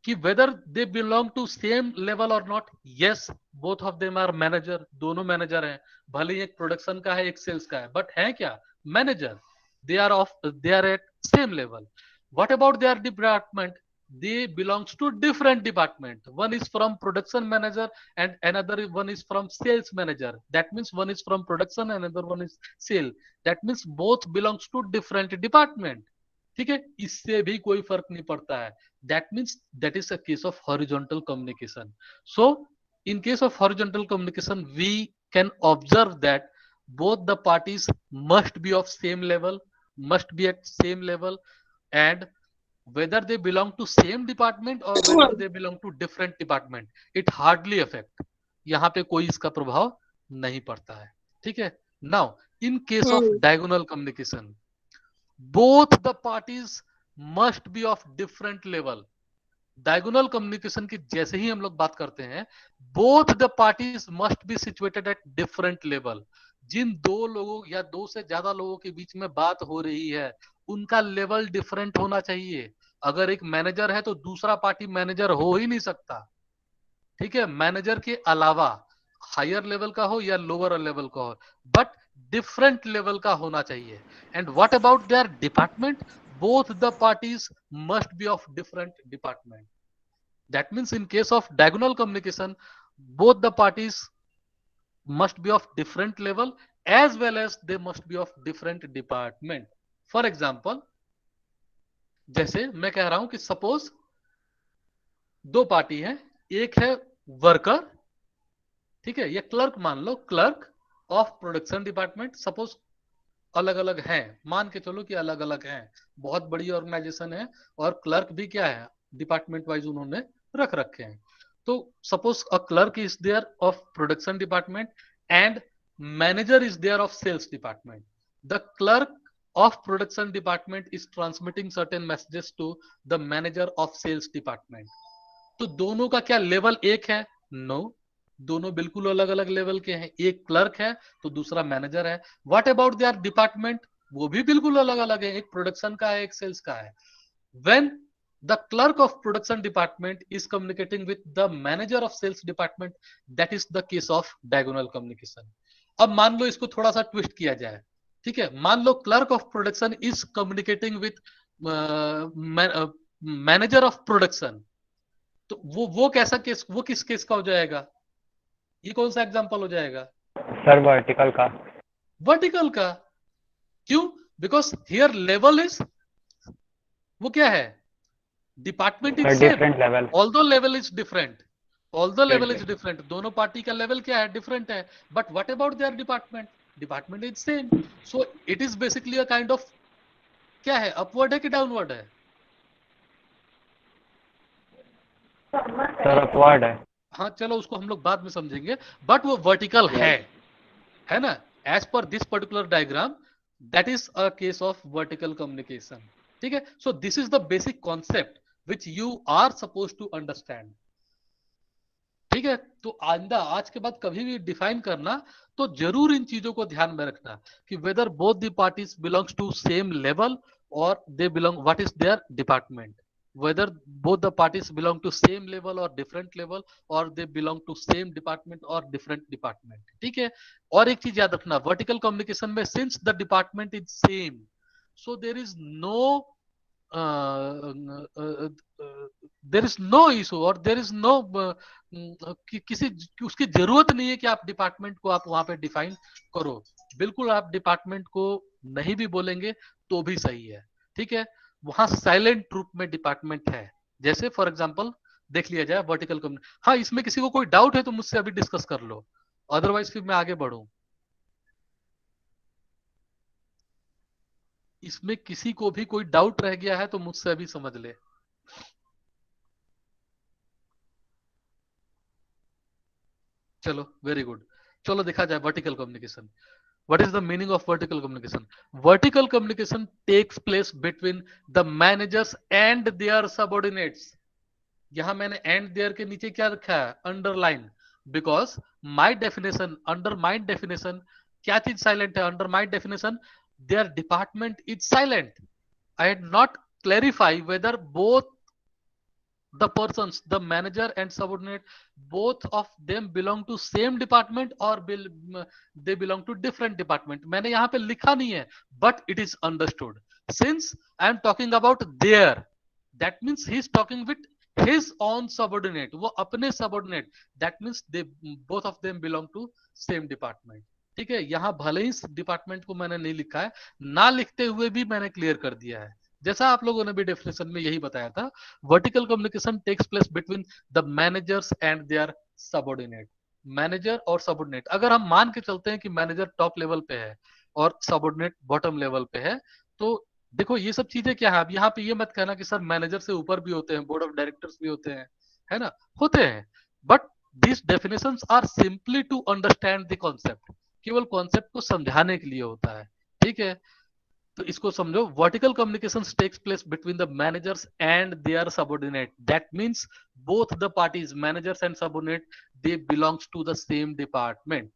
कि whether they belong to same level और not. Yes both of them are manager, दोनों मैनेजर हैं, भले ही एक प्रोडक्शन का है एक सेल्स का है, बट है क्या manager, they are at same level. What about their department, they belongs to different department, one is from production manager and another one is from sales manager, that means one is from production and another one is sale, that means both belongs to different department। ठीक है, इससे भी कोई फर्क नहीं पड़ता है, that means that is a case of horizontal communication। So in case of horizontal communication we can observe that both the parties must be of same level, must be at same level, and whether they belong to same department or whether they belong to different department, it hardly affect, यहाँ पे कोई इसका प्रभाव नहीं पड़ता है। ठीक है, now in case of diagonal communication both the parties must be of different level। Diagonal communication की जैसे ही हम लोग बात करते हैं, both the parties must be situated at different level. जिन दो लोगों या दो से ज्यादा लोगों के बीच में बात हो रही है उनका लेवल डिफरेंट होना चाहिए। अगर एक मैनेजर है तो दूसरा पार्टी मैनेजर हो ही नहीं सकता। ठीक है, मैनेजर के अलावा हायर लेवल का हो या लोअर लेवल का हो, बट डिफरेंट लेवल का होना चाहिए। And what about their department, both the parties must be of different department। That means in case of diagonal communication both the parties must be of different level as well as they must be of different department। For example, जैसे मैं कह रहा हूं कि suppose दो party है, एक है वर्कर, ठीक है, ये क्लर्क मान लो, clerk of production department. Suppose अलग अलग हैं, मान के चलो कि अलग अलग हैं, बहुत बड़ी ऑर्गेनाइजेशन है और क्लर्क भी क्या है डिपार्टमेंट वाइज उन्होंने रख रखे हैं। तो suppose a clerk is there of production department and manager is there of sales department. The clerk of production department is transmitting certain messages to the manager of sales department. तो दोनों का क्या level एक है? No, दोनों बिल्कुल अलग अलग लेवल के हैं, एक क्लर्क है तो दूसरा मैनेजर है। व्हाट अबाउट देयर डिपार्टमेंट, वो भी बिल्कुल अलग अलग है, एक प्रोडक्शन का है एक सेल्स का है। When the clerk of production department is communicating with the manager of sales department, that is the case of diagonal communication. अब मान लो इसको थोड़ा सा ट्विस्ट किया जाए, ठीक है, मान लो clerk of production is communicating with manager of production, तो वो कैसा केस, वो किस केस का हो जाएगा? ये कौन सा एग्जांपल हो जाएगा सर? वर्टिकल का। वर्टिकल का क्यों? बिकॉज हियर लेवल इज, वो क्या है, department is same, different level, although level is different, although level is different, दोनों पार्टी का लेवल क्या है, डिफरेंट है, but what about their department, department is same. So it is basically a kind of, क्या है, upward है कि downward है? सर अपवर्ड है। हाँ चलो उसको हम लोग बाद में समझेंगे, बट वो वर्टिकल है ना, as per this particular diagram that is a case of vertical communication. ठीक है, so this is the basic concept which you are suppose to understand. ठीक है, तो आइंदा आज के बाद कभी भी डिफाइन करना तो जरूर इन चीजों को ध्यान में रखना कि whether both the parties belongs to same level और they belong, what is their department, whether both the parties belong to same level or different level or they belong to same department or different department। ठीक है, और एक चीज याद रखना vertical communication में, since the department is same so there is no there is no issue or there is no किसी उसकी जरूरत नहीं है कि आप डिपार्टमेंट को आप वहां पे डिफाइन करो। बिल्कुल आप डिपार्टमेंट को नहीं भी बोलेंगे तो भी सही है। ठीक है, वहां साइलेंट रूप में डिपार्टमेंट है, जैसे फॉर एग्जांपल देख लिया जाए वर्टिकल कम्युनिकेशन। हाँ, इसमें किसी को कोई डाउट है तो मुझसे अभी डिस्कस कर लो, अदरवाइज फिर मैं आगे बढ़ूं। इसमें किसी को भी कोई डाउट रह गया है तो मुझसे अभी समझ ले। चलो वेरी गुड, चलो देखा जाए vertical communication. What is the meaning of vertical communication? Vertical communication takes place between the managers and their subordinates. यहां मैंने and their के नीचे क्या रखा है? Underline. Because my definition, under my definition, क्या चीज silent है? Under my definition, their department is silent. I had not clarified whether both the persons, the manager and subordinate, both of them belong to same department or they belong to different department. मैंने यहाँ पे लिखा नहीं है, but it is understood. Since I am talking about their, that means he is talking with his own subordinate. वो अपने subordinate. That means they both of them belong to same department. ठीक है, यहाँ भले ही डिपार्टमेंट को मैंने नहीं लिखा है, ना लिखते हुए भी मैंने क्लियर कर दिया है, जैसा आप लोगों ने भी डेफिनेशन में यही बताया था. Vertical communication takes place between the managers and their subordinate. Manager और सबऑर्डिनेट, अगर हम मान के चलते हैं कि मैनेजर टॉप लेवल पे है और सबऑर्डिनेट बॉटम लेवल पे है, तो देखो ये सब चीजें क्या है. अब यहाँ पे ये मत कहना कि सर मैनेजर से ऊपर भी होते हैं, बोर्ड ऑफ डायरेक्टर्स भी होते हैं, है ना, होते हैं, but this definitions are simply to understand the concept. केवल कॉन्सेप्ट को समझाने के लिए होता है. ठीक है, तो इसको समझो. Vertical communication takes place between the managers and their subordinate. That means both the parties, managers and subordinate, they belongs to the same department.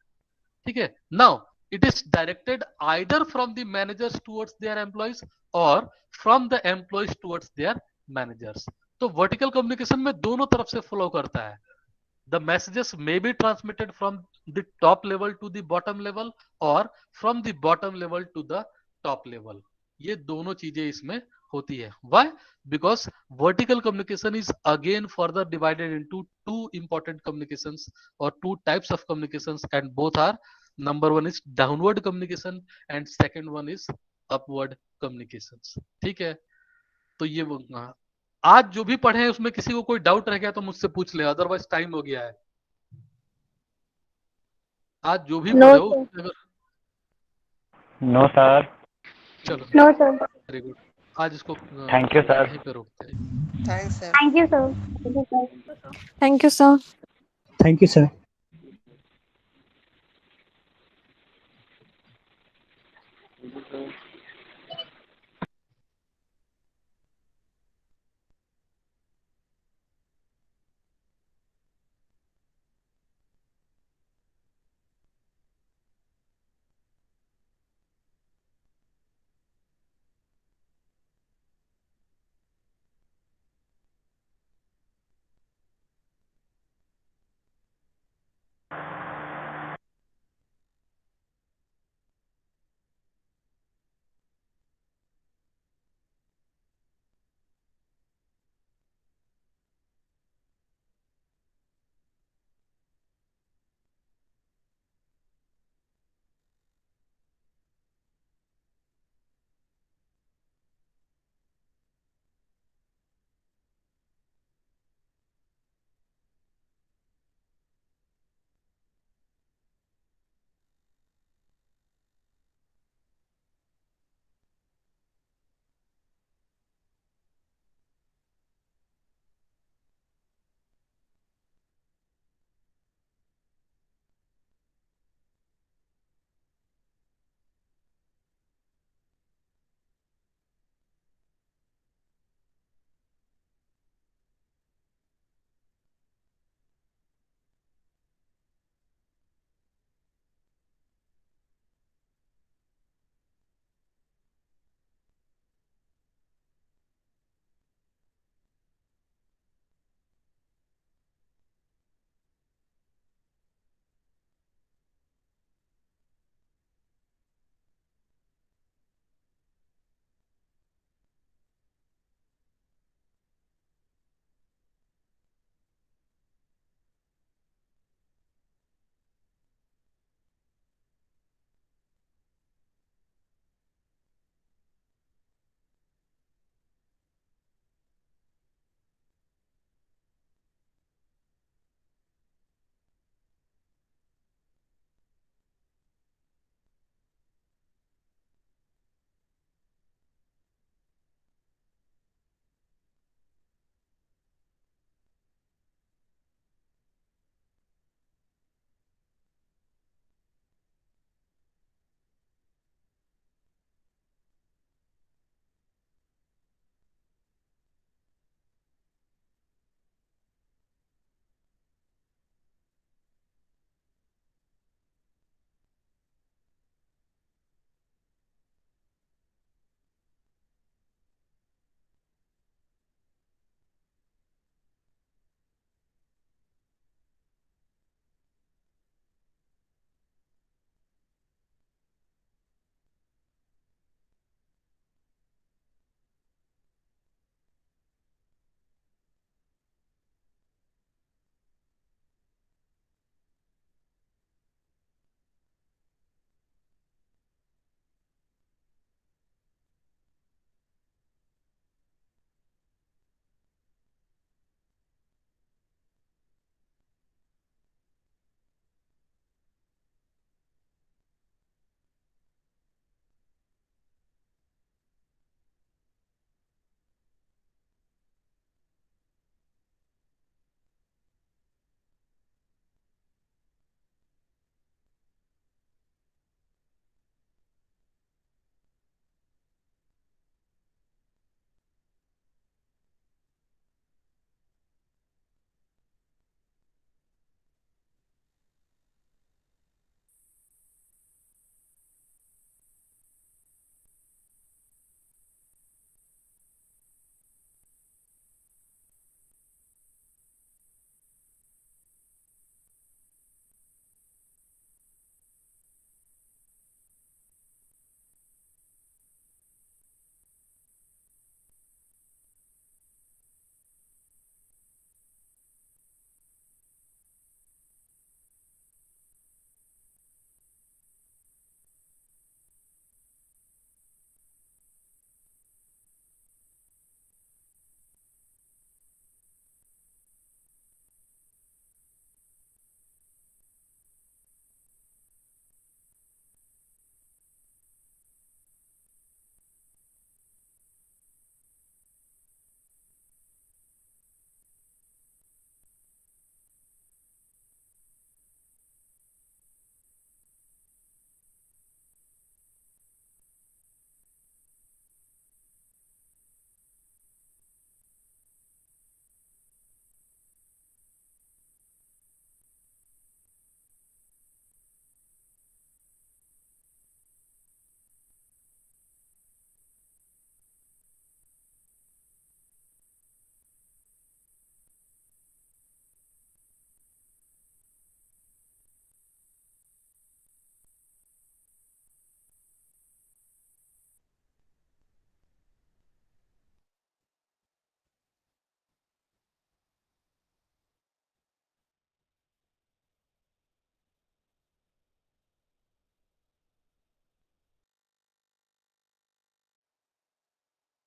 ठीक है. Now it is directed either from the managers towards their employees और from the employees towards their managers. तो vertical communication में दोनों तरफ से flow करता है. The messages may be transmitted from the top level to the bottom level or from the bottom level to the top level. ये दोनों चीजें इसमें होती है. Why? Because vertical communication is again further divided into two important communications or two types of communications, and both are, number one is downward communication and second one is upward communications. ठीक है, तो ये आज जो भी पढ़े हैं उसमें किसी को कोई डाउट रह गया तो मुझसे पूछ ले, अदरवाइज टाइम हो गया है. आज जो भी पढ़े हो अगर नो सर. चलो, नो सर. Very good. आज इसको थैंक यू सर. यहीं पे रोकते हैं. Thanks sir. Thank you sir. Thank you sir. Thank you sir.